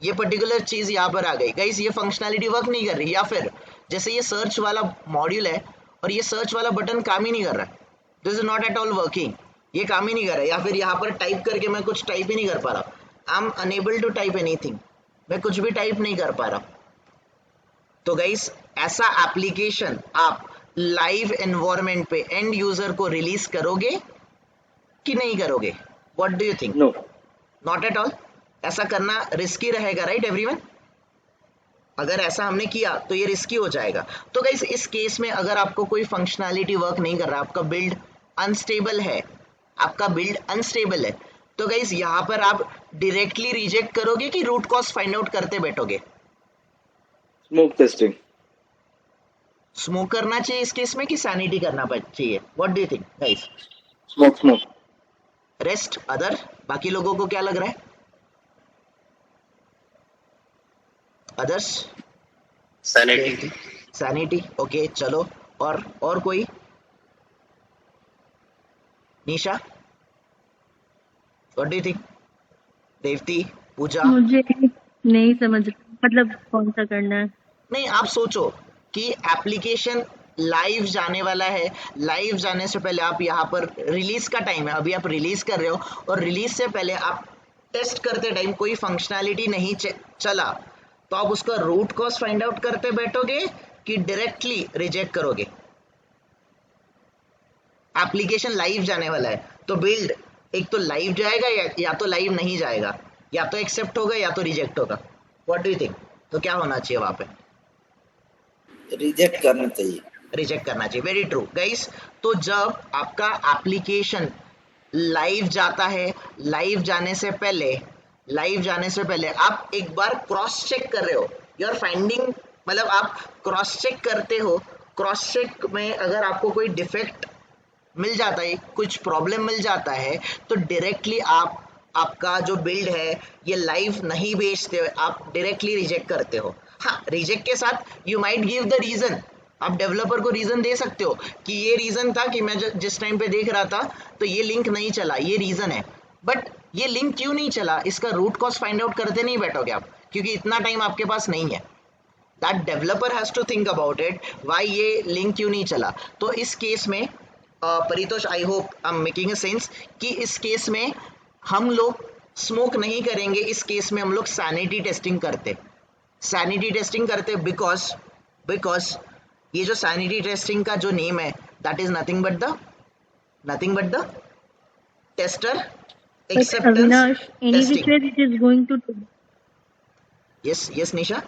ये पर्टिकुलर चीज यहाँ पर आ गई गाइस, ये फंक्शनैलिटी वर्क नहीं कर रही, या फिर जैसे ये सर्च वाला मॉड्यूल है और ये सर्च वाला बटन काम ही नहीं कर रहा है, this is not at all working, ये काम ही नहीं कर रहा है, या फिर यहाँ पर टाइप करके मैं कुछ टाइप ही नहीं कर पा रहा, I am unable to type anything, मैं कुछ भी टाइप नहीं कर पा रहा। तो गाइस ऐसा एप्लीकेशन आप लाइव एनवायरनमेंट पे एंड यूजर को रिलीज करोगे कि नहीं करोगे? What do you think? No, not at all. ऐसा करना रिस्की रहेगा, राइट एवरीवन? अगर ऐसा हमने किया तो ये रिस्की हो जाएगा। तो गाइस इस केस में अगर आपको कोई फंक्शनैलिटी वर्क नहीं कर रहा, आपका बिल्ड अनस्टेबल है, तो गाइस यहाँ पर आप डायरेक्टली रिजेक्ट करोगे कि रूट कॉज फाइंड आउट करते बैठोगे? Smoke testing. स्मोक करना चाहिए इस केस में कि सैनिटी करना चाहिए? What do you think guys? Smoke. Rest other बाकी लोगों को क्या लग रहा है? अदर्स? सैनिटी ओके चलो। और कोई? Nisha what do you think? Devathi, Pooja? मुझे नहीं समझ, मतलब कौन सा करना है? नहीं, आप सोचो कि एप्लीकेशन लाइव जाने वाला है, लाइव जाने से पहले आप यहाँ पर रिलीज का टाइम है, अभी आप रिलीज कर रहे हो और रिलीज से पहले आप टेस्ट करते टाइम कोई फंक्शनैलिटी नहीं चला, तो आप उसका रूट कॉज फाइंड आउट करते बैठोगे कि डायरेक्टली रिजेक्ट करोगे? एप्लीकेशन लाइव जाने वाला है तो बिल्ड एक तो लाइव जाएगा या तो लाइव नहीं जाएगा, या तो एक्सेप्ट होगा या तो रिजेक्ट होगा। What do you think? तो क्या होना चाहिए वहां पे? रिजेक्ट करना चाहिए। रिजेक्ट करना चाहिए, वेरी ट्रू गाइस। तो जब आपका एप्लीकेशन लाइव जाता है, लाइव जाने से पहले आप एक बार क्रॉस चेक कर रहे हो, योर फाइंडिंग, मतलब आप क्रॉस चेक करते हो, क्रॉस चेक में अगर आपको कोई डिफेक्ट मिल जाता है, कुछ प्रॉब्लम मिल जाता है, तो डायरेक्टली आपका जो बिल्ड है ये लाइव नहीं भेजते हो, आप डायरेक्टली रिजेक्ट करते हो। हाँ, रिजेक्ट के साथ you might give the reason, आप डेवलपर को रीजन दे सकते हो कि ये रीजन था कि मैं जिस टाइम पे देख रहा था तो ये लिंक नहीं चला, ये रीजन है। बट ये लिंक क्यों नहीं चला, इसका रूट कॉज फाइंड आउट करते नहीं बैठोगे आप, क्योंकि इतना टाइम आपके पास नहीं है। That developer has to think about it, why ये लिंक क्यों नहीं चला। तो इस केस में Paritosh, I hope I am making a sense कि इस केस में हम लोग स्मोक नहीं करेंगे, इस केस में हम लोग सैनिटी टेस्टिंग करते बिकॉज ये जो सैनिटी टेस्टिंग का जो नेम है that is nothing but the tester acceptance Avinash, any which testing. way it is going to, yes Nisha?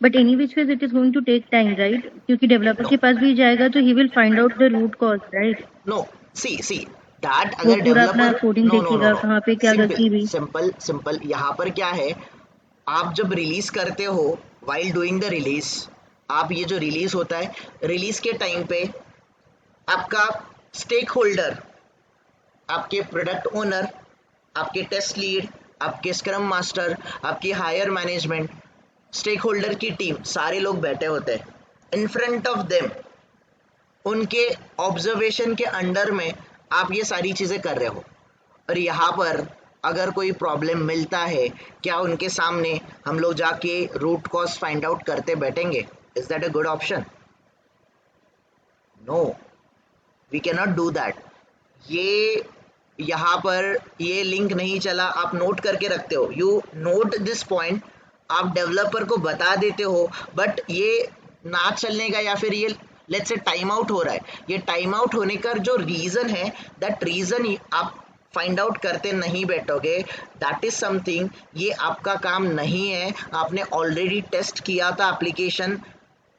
but any which way it is going to take time, right? क्योंकि developer के पास भी जाएगा तो he will find out the root cause, right? No, see that वो अगर पूरा अपना developer coding देखेगा कहाँ पे क्या गलती हुई। सिंपल यहाँ पर क्या है, आप जब रिलीज करते हो, वाइल डूइंग द रिलीज, आप ये जो रिलीज होता है, रिलीज के टाइम पे आपका स्टेक होल्डर, आपके प्रोडक्ट ओनर, आपके टेस्ट लीड, आपके स्क्रम मास्टर, आपकी हायर मैनेजमेंट, स्टेक होल्डर की टीम, सारे लोग बैठे होते हैं इन फ्रंट ऑफ देम, उनके ऑब्जर्वेशन के अंडर में आप ये सारी चीजें कर रहे हो। और यहाँ पर अगर कोई प्रॉब्लम मिलता है, क्या उनके सामने हम लोग जाके रूट कॉज फाइंड आउट करते बैठेंगे? Is that a good option? No, we can not do that. ये यहाँ पर ये लिंक नहीं चला, आप नोट करके रखते हो, यू नोट दिस पॉइंट, आप डेवलपर को बता देते हो, बट ये ना चलने का या फिर ये लेट्स से टाइम आउट हो रहा है, ये टाइम आउट होने का जो रीज़न है, दैट रीज़न आप फाइंड आउट करते नहीं बैठोगे, दैट इज समथिंग, ये आपका काम नहीं है। आपने ऑलरेडी टेस्ट किया था एप्लीकेशन,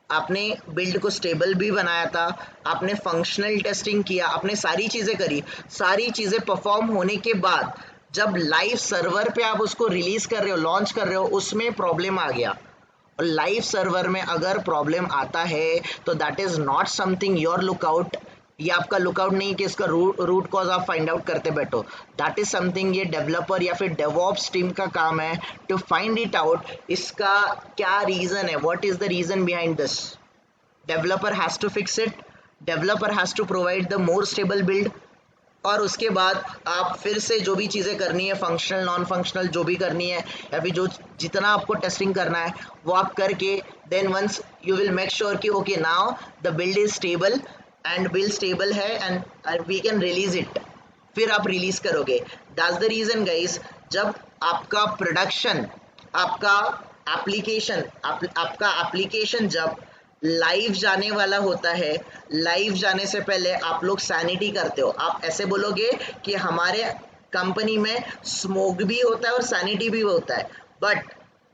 आपने बिल्ड को स्टेबल भी बनाया था, आपने फंक्शनल टेस्टिंग किया, आपने सारी चीज़ें करी, सारी चीज़ें परफॉर्म होने के बाद जब लाइव सर्वर पे आप उसको रिलीज कर रहे हो, लॉन्च कर रहे हो, उसमें प्रॉब्लम आ गया। और लाइव सर्वर में अगर प्रॉब्लम आता है तो that is not something your lookout, ये आपका लुकआउट नहीं कि इसका रूट कॉज आप फाइंड आउट करते बैठो, दैट इज समथिंग ये डेवलपर या फिर डेवऑप्स टीम का काम है टू फाइंड इट आउट, इसका क्या रीजन है, what is the reason behind this. Developer has to fix it, developer has to provide the more stable build, और उसके बाद आप फिर से जो भी चीज़ें करनी है, फंक्शनल नॉन फंक्शनल जो भी करनी है, या फिर जो जितना आपको टेस्टिंग करना है वो आप करके then once you will make sure कि okay now the build is stable and build stable है and we can release it, फिर आप रिलीज करोगे। दैट्स द रीज़न गाइस, जब आपका प्रोडक्शन, आपका एप्लीकेशन जब लाइव जाने वाला होता है, लाइव जाने से पहले आप लोग सैनिटी करते हो। आप ऐसे बोलोगे कि हमारे कंपनी में स्मोक भी होता है और सैनिटी भी होता है, बट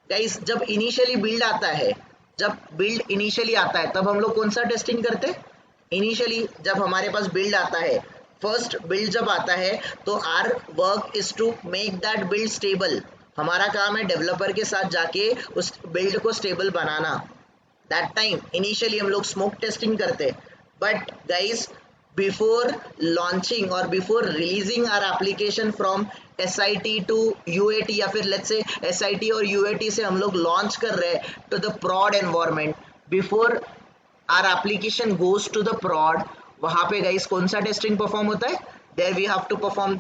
गाइस जब इनिशियली बिल्ड आता है, जब बिल्ड इनिशियली आता है तब हम लोग कौन सा टेस्टिंग करते हैं? इनिशियली जब हमारे पास बिल्ड आता है, फर्स्ट बिल्ड जब आता है तो our work is to make that build stable. हमारा काम है डेवलपर के साथ जाके उस बिल्ड को स्टेबल बनाना। दैट टाइम इनिशियली हम लोग स्मोक टेस्टिंग करते, बट गाइज बिफोर लॉन्चिंग और before releasing our application from SIT to UAT, या फिर लेट्स से SIT और UAT से हम लोग लॉन्च कर रहे हैं to the prod environment, before our application goes to the prod, वहाँ पे गाइज कौन सा टेस्टिंग परफॉर्म होता है? There we have to perform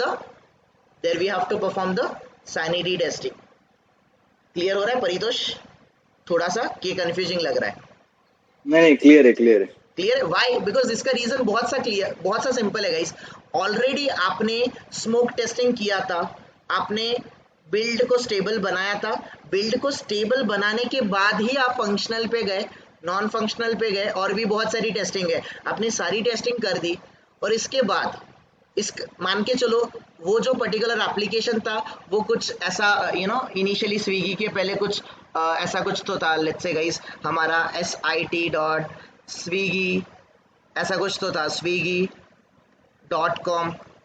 the sanity testing. Clear हो रहा है परितोष? थोड़ा सा ये कंफ्यूजिंग लग रहा है? नहीं, क्लियर है क्लियर है। वाई? बिकॉज इसका रीजन बहुत सा सिंपल है गाइस। ऑलरेडी आपने स्मोक टेस्टिंग किया था, आपने बिल्ड को स्टेबल बनाया था, बिल्ड को स्टेबल बनाने के बाद ही आप फंक्शनल पे गए, नॉन फंक्शनल पे गए, और भी बहुत सारी टेस्टिंग है, आपने सारी टेस्टिंग कर दी, और इसके बाद इस मान के चलो वो जो पर्टिकुलर एप्लीकेशन था वो कुछ ऐसा इनिशियली स्विगी के पहले कुछ ऐसा कुछ तो था, लेट्स से गाइस हमारा SIT.swiggy ऐसा कुछ तो था, swiggy.com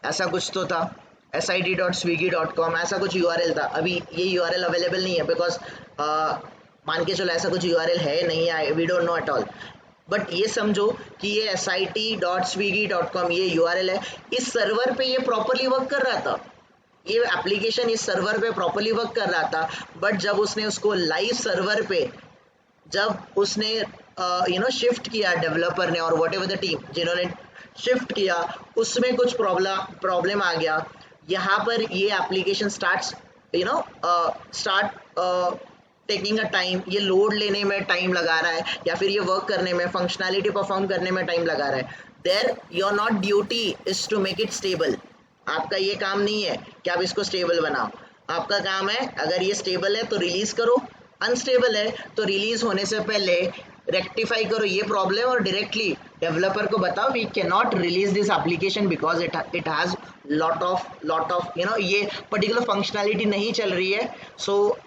ऐसा कुछ तो था, SIT.swiggy.com ऐसा कुछ URL था। अभी ये URL अवेलेबल नहीं है बिकॉज मान के चलो ऐसा कुछ URL है नहीं है, we don't know at all, but ये समझो कि ये SIT.swiggy.com ये URL है, इस सर्वर पे ये प्रॉपरली वर्क कर रहा था, ये एप्लीकेशन इस सर्वर पे प्रॉपरली वर्क कर रहा था, बट जब उसने उसको लाइव सर्वर पे जब उसने शिफ्ट किया डेवलपर ने और व्हाटएवर द टीम जिन्होंने शिफ्ट किया, उसमें कुछ प्रॉब्लम आ गया, यहाँ पर ये application start taking a time, ये लोड लेने में टाइम लगा रहा है, या फिर ये वर्क करने में, फंक्शनैलिटी परफॉर्म करने में टाइम लगा रहा है। There your not duty is to make it stable, आपका ये काम नहीं है कि आप इसको स्टेबल बनाओ, आपका काम है अगर ये स्टेबल है तो रिलीज करो, अनस्टेबल है तो रिलीज होने से पहले रेक्टिफाई करो ये प्रॉब्लम, और डायरेक्टली डेवलपर को बताओ we can not release this application because it has lot of ये पर्टिकुलर फंक्शनैलिटी नहीं चल रही है, so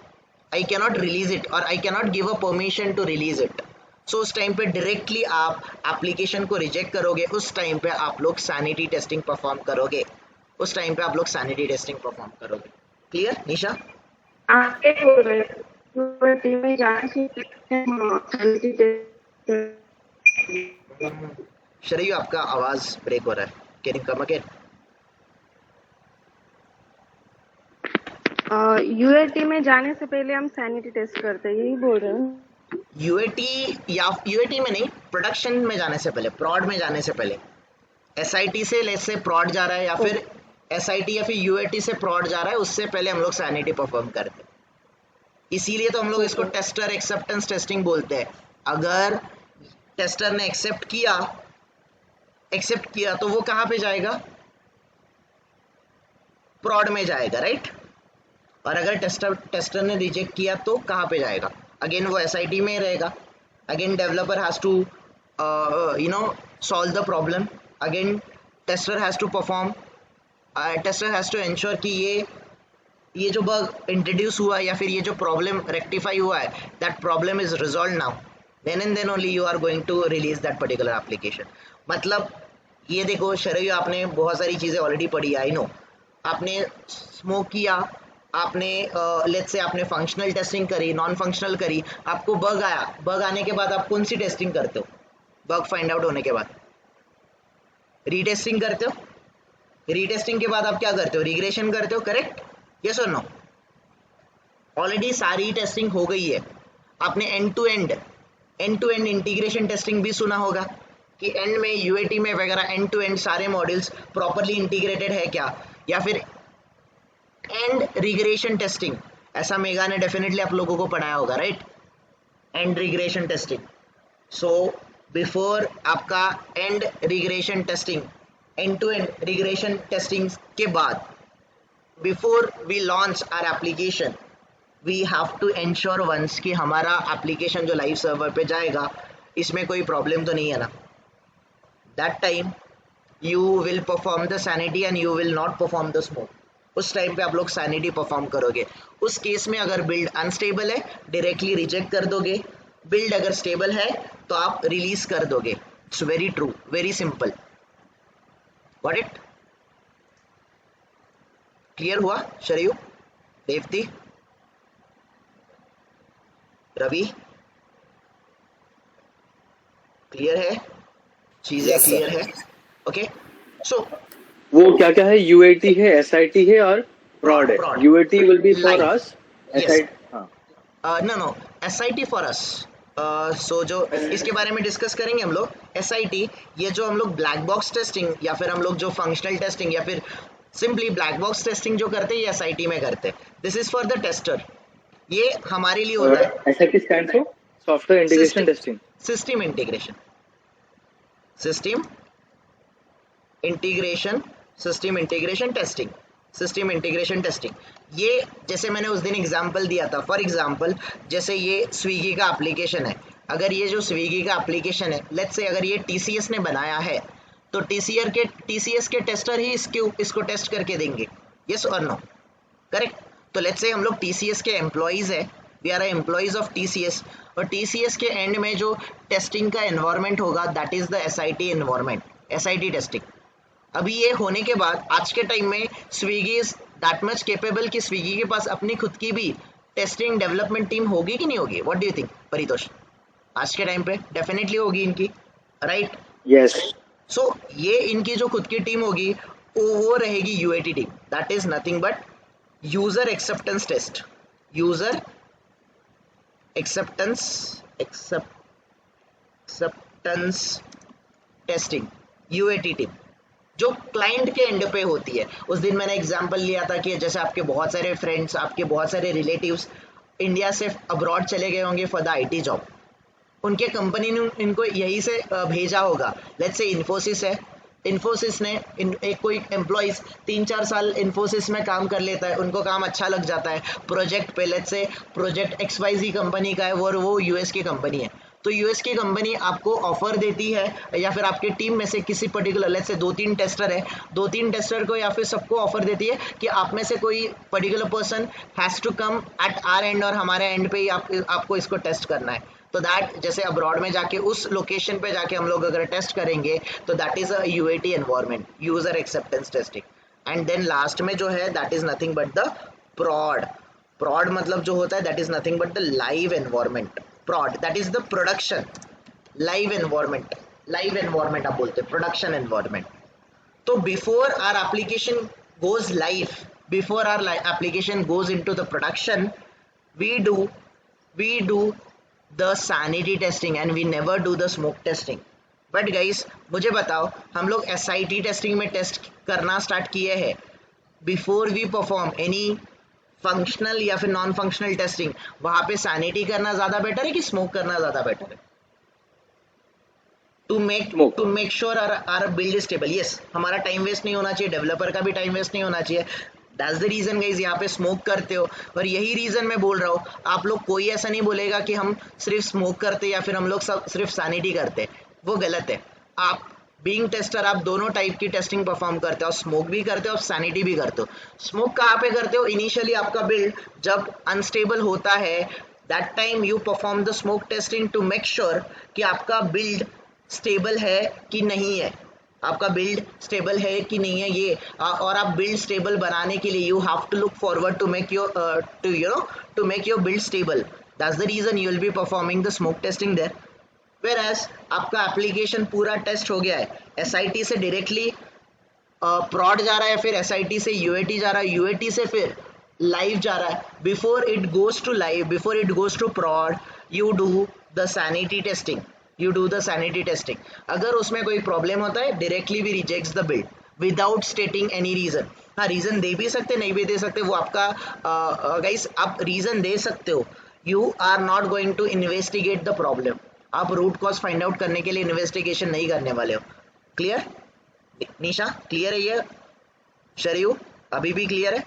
I can not release it और I can not give a permission to release it. So उस time पे डायरेक्टली आप application को रिजेक्ट करोगे, उस टाइम पे आप लोग सैनिटी टेस्टिंग परफॉर्म करोगे, उस टाइम पे आप लोग सैनिटी टेस्टिंग परफॉर्म करोगे। क्लियर निशा? आप क्या बोल रहे हो? टीम में जाने से शरीफ आपका आवाज ब्रेक हो रहा है, can you come again? UAT में जाने से पहले हम सैनिटी टेस्ट करते हैं, यही बोल रहे हो? UAT या UAT में नहीं, प्रोडक्शन में जाने से पहले, प्रॉड में जाने से पहले, SIT से लेट्स से प्रॉड जा रहा है या फिर SIT या फिर UAT से प्रॉड जा रहा है उससे पहले हम लोग सैनिटी परफॉर्म करते हैं। इसीलिए तो हम लोग इसको टेस्टर एक्सेप्टेंस टेस्टिंग बोलते हैं। अगर टेस्टर ने एक्सेप्ट किया तो वो कहाँ पे जाएगा? प्रॉड में जाएगा, राइट। और अगर टेस्टर ने रिजेक्ट किया तो कहाँ पे जाएगा? अगेन वो SIT में रहेगा। Again developer has to solve the problem. Again tester has to perform, tester has to ensure कि ये जो बग इंट्रोड्यूस हुआ या फिर ये जो प्रॉब्लम रेक्टिफाई हुआ है, that problem is resolved now, then and then only you are going to release that particular application. मतलब ये देखो शरयू, आपने बहुत सारी चीज़ें ऑलरेडी पढ़ी, आई नो। आपने स्मोक किया, आपने लेट्स से आपने फंक्शनल टेस्टिंग करी, नॉन फंक्शनल करी, आपको बग आया, बग आने के बाद आप कौन सी टेस्टिंग करते हो? बग फाइंड आउट होने के बाद रीटेस्टिंग करते हो। रीटेस्टिंग के बाद आप क्या करते हो? रिग्रेशन करते हो, करेक्ट? यस और नो? ऑलरेडी सारी टेस्टिंग हो गई है। आपने and to and integration testing भी सुना होगा कि एंड में UAT में वगैरह एंड टू एंड सारे मॉड्यूल्स प्रॉपरली इंटीग्रेटेड है क्या, या फिर एंड रिग्रेशन टेस्टिंग, ऐसा मेगा ने डेफिनेटली आप लोगों को पढ़ाया होगा, right? And regression testing. So before आपका and regression testing, and to and regression testing के बाद, before we launch our application, we have to ensure once कि हमारा एप्लीकेशन जो लाइव सर्वर पे जाएगा इसमें कोई प्रॉब्लम तो नहीं है ना। That time you will perform the sanity and you will not perform the smoke. उस टाइम पे आप लोग सैनिटी परफॉर्म करोगे। उस केस में अगर बिल्ड अनस्टेबल है डायरेक्टली रिजेक्ट कर दोगे, बिल्ड अगर स्टेबल है तो आप रिलीज कर दोगे। It's very true, very simple. Got it? Clear हुआ शरयू, देवती, रवि? क्लियर है? चीजें Yes, sir. क्लियर है? ओके, सो वो क्या क्या है? UAT है, SIT है और प्रॉड है। Prod. UAT will be for Live. us, Yes. SIT हाँ। No SIT for us. So जो इसके बारे में डिस्कस करेंगे हम लोग, SIT, ये जो हम लोग ब्लैक बॉक्स टेस्टिंग या फिर हम लोग जो फंक्शनल टेस्टिंग या फिर सिंपली ब्लैक बॉक्स टेस्टिंग जो करते हैं ये SIT में करते हैं। This is for the tester, ये हमारे लिए होता है। SIT stands for Software Integration Testing। System integration, system integration testing. ये जैसे मैंने उस दिन एग्जांपल दिया था, फॉर एग्जांपल जैसे ये स्विगी का एप्लीकेशन है। अगर ये जो स्विगी का एप्लीकेशन है, लेट्स से अगर ये TCS ने बनाया है तो TCS के टेस्टर ही इसको टेस्ट करके देंगे। यस और नो? करेक्ट। तो लेट्स से हम लोग TCS के एम्प्लॉइज है, we are employees of TCS, और TCS के एंड में जो टेस्टिंग का एनवायरनमेंट होगा that is the SIT environment, SIT testing. अभी ये होने के बाद आज के टाइम में Swiggy is that much capable कि स्विगी के पास अपनी खुद की भी टेस्टिंग डेवलपमेंट टीम होगी कि नहीं होगी? What do you think Paritosh? आज के टाइम पे डेफिनेटली होगी इनकी, राइट? यस। सो ये इनकी जो खुद की टीम होगी वो रहेगी UAT team, that is nothing but user acceptance test, user acceptance testing, UAT team जो क्लाइंट के एंड पे होती है। उस दिन मैंने एग्जांपल लिया था कि जैसे आपके बहुत सारे फ्रेंड्स, आपके बहुत सारे रिलेटिव्स इंडिया से अब्रॉड चले गए होंगे फॉर द IT जॉब, उनके कंपनी ने इनको यहीं से भेजा होगा। लेट्स से इन्फोसिस है, इन्फोसिस ने एक कोई एम्प्लॉइज 3-4 साल इन्फोसिस में काम कर लेता है, उनको काम अच्छा लग जाता है प्रोजेक्ट पे। Let's say project XYZ company का है और वो US की कंपनी है, तो US की कंपनी आपको ऑफर देती है या फिर आपके टीम में से किसी पर्टिकुलर लेट्स से 2-3 टेस्टर है, 2-3 टेस्टर को या फिर सबको ऑफर देती है कि आप में से कोई particular person has to come at our end, और हमारे एंड पे ही आपको इसको टेस्ट करना है। तो दैट जैसे अब्रॉड में जाके उस लोकेशन पे जाके हम लोग अगर टेस्ट करेंगे तो that is a UAT environment, user acceptance testing. And then last में जो है that is nothing but the prod मतलब जो होता है that is nothing but the live environment. Prod that is the production live environment आप बोलते हैं, प्रोडक्शन एनवायरनमेंट। तो before our application goes live, before our application goes into the production, we do the sanity testing and we never do the smoke testing. But guys मुझे बताओ, हम लोग SIT testing में test करना start किए हैं, before we perform any functional या फिर नॉन फंक्शनल टेस्टिंग, वहां पे सैनिटी करना ज्यादा बेटर है कि स्मोक करना ज्यादा बेटर है? To make sure our build is stable. Yes, हमारा टाइम वेस्ट नहीं होना चाहिए, डेवलपर का भी टाइम वेस्ट नहीं होना चाहिए। दैट्स द रीजन गाइज यहाँ पे स्मोक करते हो, और यही रीजन मैं बोल रहा हूँ। आप लोग कोई ऐसा नहीं बोलेगा कि हम सिर्फ स्मोक करते या फिर हम लोग सब सिर्फ सैनिटी करते, वो गलत है। आप बीइंग टेस्टर आप दोनों टाइप की टेस्टिंग परफॉर्म करते हो, स्मोक भी करते हो और सैनिटी भी करते हो। स्मोक कहाँ पे करते हो? इनिशियली आपका बिल्ड जब अनस्टेबल होता है, that time you perform the smoke testing to make sure कि आपका बिल्ड स्टेबल है कि नहीं है, आपका बिल्ड स्टेबल है कि नहीं है ये। और आप बिल्ड स्टेबल बनाने के लिए you have to look forward to make your to make your build stable. That's the reason you will be performing the smoke testing there. Whereas आपका एप्लीकेशन पूरा टेस्ट हो गया है, SIT से डायरेक्टली प्रॉड जा रहा है, फिर SIT से UAT जा रहा है, UAT से फिर लाइव जा रहा है। Before it goes to live, before it goes to prod, you do the sanity testing, you do the sanity testing. अगर उसमें कोई प्रॉब्लम होता है, डायरेक्टली भी rejects the build without stating any reason. हाँ, रीजन दे भी सकते, नहीं भी दे सकते, वो आपका गाइस आप रीजन दे सकते हो। You are not going to investigate the problem, आप रूट कॉज फाइंड आउट करने के लिए इन्वेस्टिगेशन नहीं करने वाले हो। क्लियर निशा? क्लियर है ये? शरीयू अभी भी क्लियर है?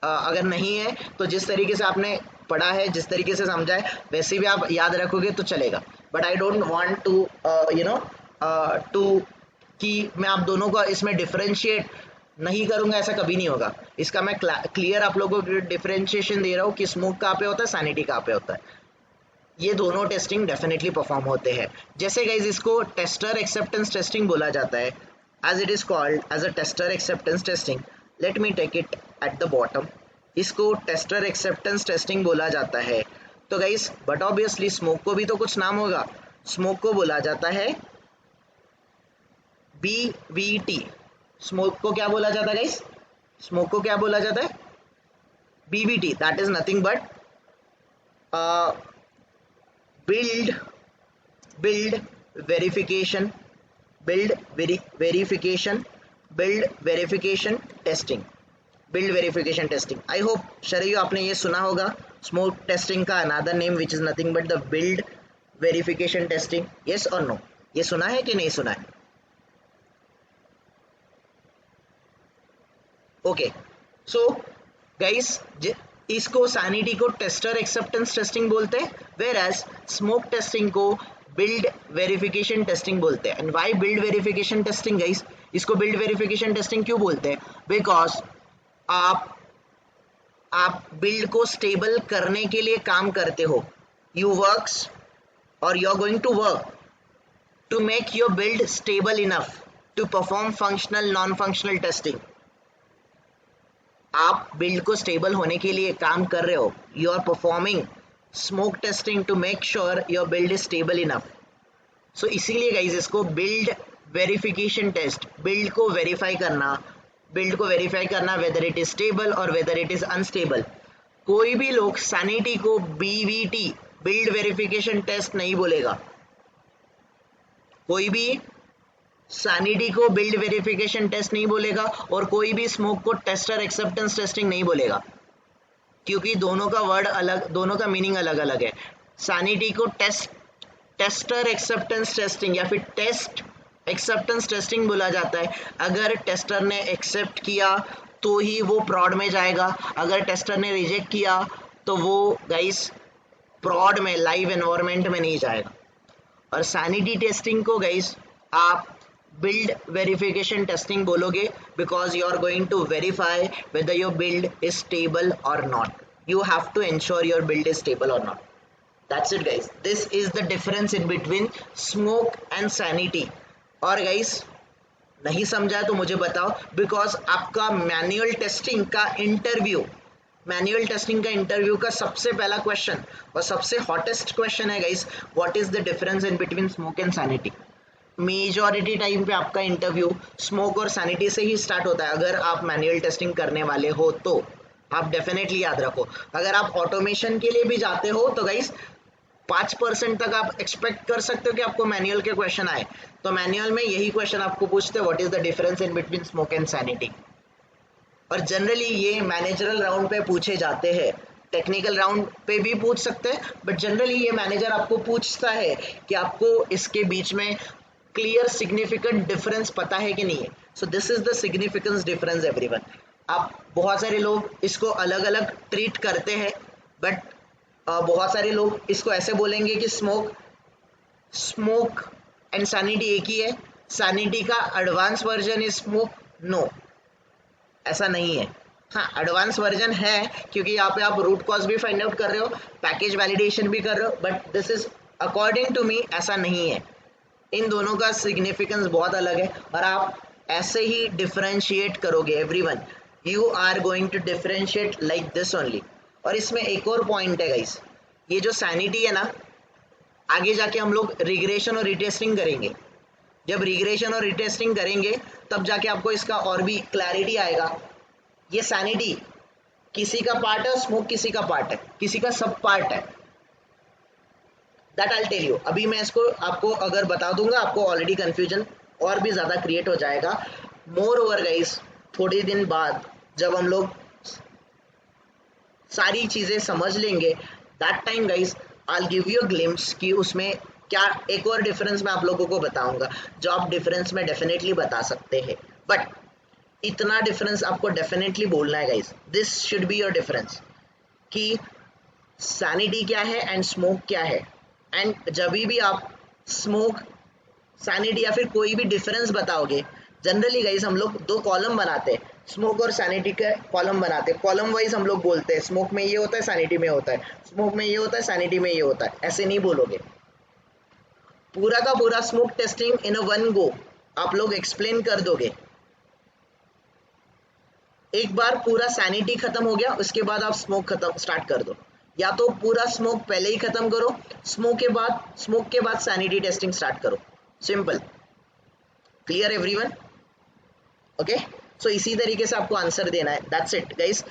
अगर नहीं है तो जिस तरीके से आपने पढ़ा है, जिस तरीके से समझा है, वैसे भी आप याद रखोगे तो चलेगा। But I don't want to to कि मैं आप दोनों का इसमें डिफरेंशिएट नहीं करूंगा, ऐसा कभी नहीं होगा। इसका मैं क्लियर आप लोगों को डिफरेंशिएशन दे रहा हूँ कि स्मोक कहाँ पे होता है, सैनिटी कहाँ पे होता है। ये दोनों टेस्टिंग डेफिनेटली परफॉर्म होते हैं। जैसे गाइज इसको टेस्टर एक्सेप्टेंस टेस्टिंग बोला जाता है, as it is called as a tester acceptance testing. Let me take it at the bottom. इसको टेस्टर एक्सेप्टेंस टेस्टिंग बोला जाता है। तो गाइज बट ऑब्वियसली स्मोक को भी तो कुछ नाम होगा। स्मोक को बोला जाता है BVT। स्मोक को क्या बोला जाता है गाइज? स्मोक को क्या बोला जाता है? BVT। That is nothing but build verification testing, build verification testing। I hope Shariyu आपने ये सुना होगा, स्मोक टेस्टिंग का another name which is nothing but the build verification testing. Yes और नो? ये सुना है कि नहीं सुना है? ओके, सो गाइस इसको सैनिटी को टेस्टर एक्सेप्टेंस टेस्टिंग बोलते हैं, वेयर एज स्मोक टेस्टिंग को बिल्ड वेरिफिकेशन टेस्टिंग बोलते हैं। And why build verification testing guys? इसको बिल्ड वेरिफिकेशन टेस्टिंग क्यों बोलते हैं? बिकॉज आप बिल्ड को स्टेबल करने के लिए काम करते हो। यू वर्क्स और you are going to work to make your build stable enough to perform functional non functional testing. आप बिल्ड को स्टेबल होने के लिए काम कर रहे हो, you are performing smoke testing to make sure your build is stable enough. So इसीलिए गाइज इसको बिल्ड वेरिफिकेशन टेस्ट, बिल्ड को वेरीफाई करना वेदर इट इज स्टेबल और वेदर इट इज अनस्टेबल। कोई भी लोग सैनिटी को BVT बिल्ड वेरिफिकेशन टेस्ट नहीं बोलेगा, कोई भी सैनिटी को बिल्ड वेरिफिकेशन टेस्ट नहीं बोलेगा, और कोई भी स्मोक को टेस्टर एक्सेप्टेंस टेस्टिंग नहीं बोलेगा, क्योंकि दोनों का वर्ड अलग, दोनों का मीनिंग अलग अलग है। सैनिटी को टेस्टर एक्सेप्टेंस टेस्टिंग या फिर टेस्ट एक्सेप्टेंस टेस्टिंग बोला जाता है। अगर टेस्टर ने एक्सेप्ट किया तो ही वो प्रॉड में जाएगा, अगर टेस्टर ने रिजेक्ट किया तो वो गाइस प्रॉड में लाइव एनवायरनमेंट में नहीं जाएगा। और सैनिटी टेस्टिंग को गाइस आप बिल्ड वेरिफिकेशन टेस्टिंग बोलोगे, because you are going to verify whether your build is stable or not. You have to ensure your build is stable or not. That's it guys. This is the difference in between smoke and sanity. और guys नहीं समझा तो मुझे बताओ, because आपका manual testing का interview का सबसे पहला क्वेश्चन और सबसे हॉटेस्ट क्वेश्चन है guys, what is the difference in between smoke and sanity. Majority time पे आपका इंटरव्यू स्मोक और सैनिटी से ही स्टार्ट होता है। अगर आप मैनुअल टेस्टिंग करने वाले हो तो आप डेफिनेटली याद रखो। अगर आप ऑटोमेशन के लिए भी जाते हो तो गाइस 5% तक आप एक्सपेक्ट कर सकते हो कि आपको मैनुअल के क्वेश्चन आए। तो मैनुअल में यही क्वेश्चन आपको पूछते हैं, what is the difference in between smoke and sanity. और जनरली ये मैनेजरल राउंड पे पूछे जाते हैं, टेक्निकल राउंड पे भी पूछ सकते हैं, बट जनरली ये मैनेजर आपको पूछता है कि आपको इसके बीच में क्लियर सिग्निफिकेंट डिफरेंस पता है कि नहीं है. सो this is the significance difference everyone. आप बहुत सारे लोग इसको अलग अलग ट्रीट करते हैं, बट बहुत सारे लोग इसको ऐसे बोलेंगे कि स्मोक एंड सैनिटी एक ही है, सैनिटी का advance version is smoke. No, ऐसा नहीं है. हाँ, एडवांस वर्जन है क्योंकि यहाँ पे आप रूट कॉज भी फाइंड आउट कर रहे हो, पैकेज वैलिडेशन भी कर रहे हो, but this is according to me ऐसा नहीं है. इन दोनों का सिग्निफिकेंस बहुत अलग है और आप ऐसे ही डिफरेंशिएट करोगे everyone. You are going to differentiate like this only. और इसमें एक और पॉइंट है गाइस, ये जो सैनिटी है ना, आगे जाके हम लोग रिग्रेशन और रिटेस्टिंग करेंगे. जब रिग्रेशन और रिटेस्टिंग करेंगे तब जाके आपको इसका और भी क्लैरिटी आएगा. ये सैनिटी किसी का पार्ट है, स्मोक किसी का पार्ट है, किसी का सब पार्ट है. That I tell you. अभी मैं इसको आपको अगर बता दूंगा आपको ऑलरेडी कंफ्यूजन और भी ज़्यादा क्रिएट हो जाएगा. मोर ओवर गाइस, थोड़े दिन बाद जब हम लोग सारी चीज़ें समझ लेंगे, that time guys I give you a glimpse कि उसमें क्या एक और डिफरेंस मैं आप लोगों को बताऊंगा जो आप डिफरेंस में डेफिनेटली बता सकते हैं. बट इतना डिफरेंस आपको डेफिनेटली बोलना है guys. This should be your difference कि सैनिटी क्या है एंड स्मोक क्या है. एंड जब भी आप स्मोक, सैनिटी या फिर कोई भी डिफरेंस बताओगे, जनरली गाइस हम लोग दो कॉलम बनाते हैं, स्मोक और सैनिटी का कॉलम बनाते हैं. कॉलम वाइज हम लोग बोलते हैं स्मोक में ये होता है, सैनिटी में होता है, स्मोक में ये होता है, सैनिटी में ये होता है. ऐसे नहीं बोलोगे. पूरा का पूरा smoke testing in a one go आप लोग एक्सप्लेन कर दोगे. एक बार पूरा सैनिटी खत्म हो गया, उसके बाद आप स्मोक खत्म स्टार्ट कर दो, या तो पूरा स्मोक पहले ही खत्म करो, स्मोक के बाद सैनिटी टेस्टिंग स्टार्ट करो. सिंपल. Clear everyone? ओके, सो इसी तरीके से आपको आंसर देना है. That's it guys.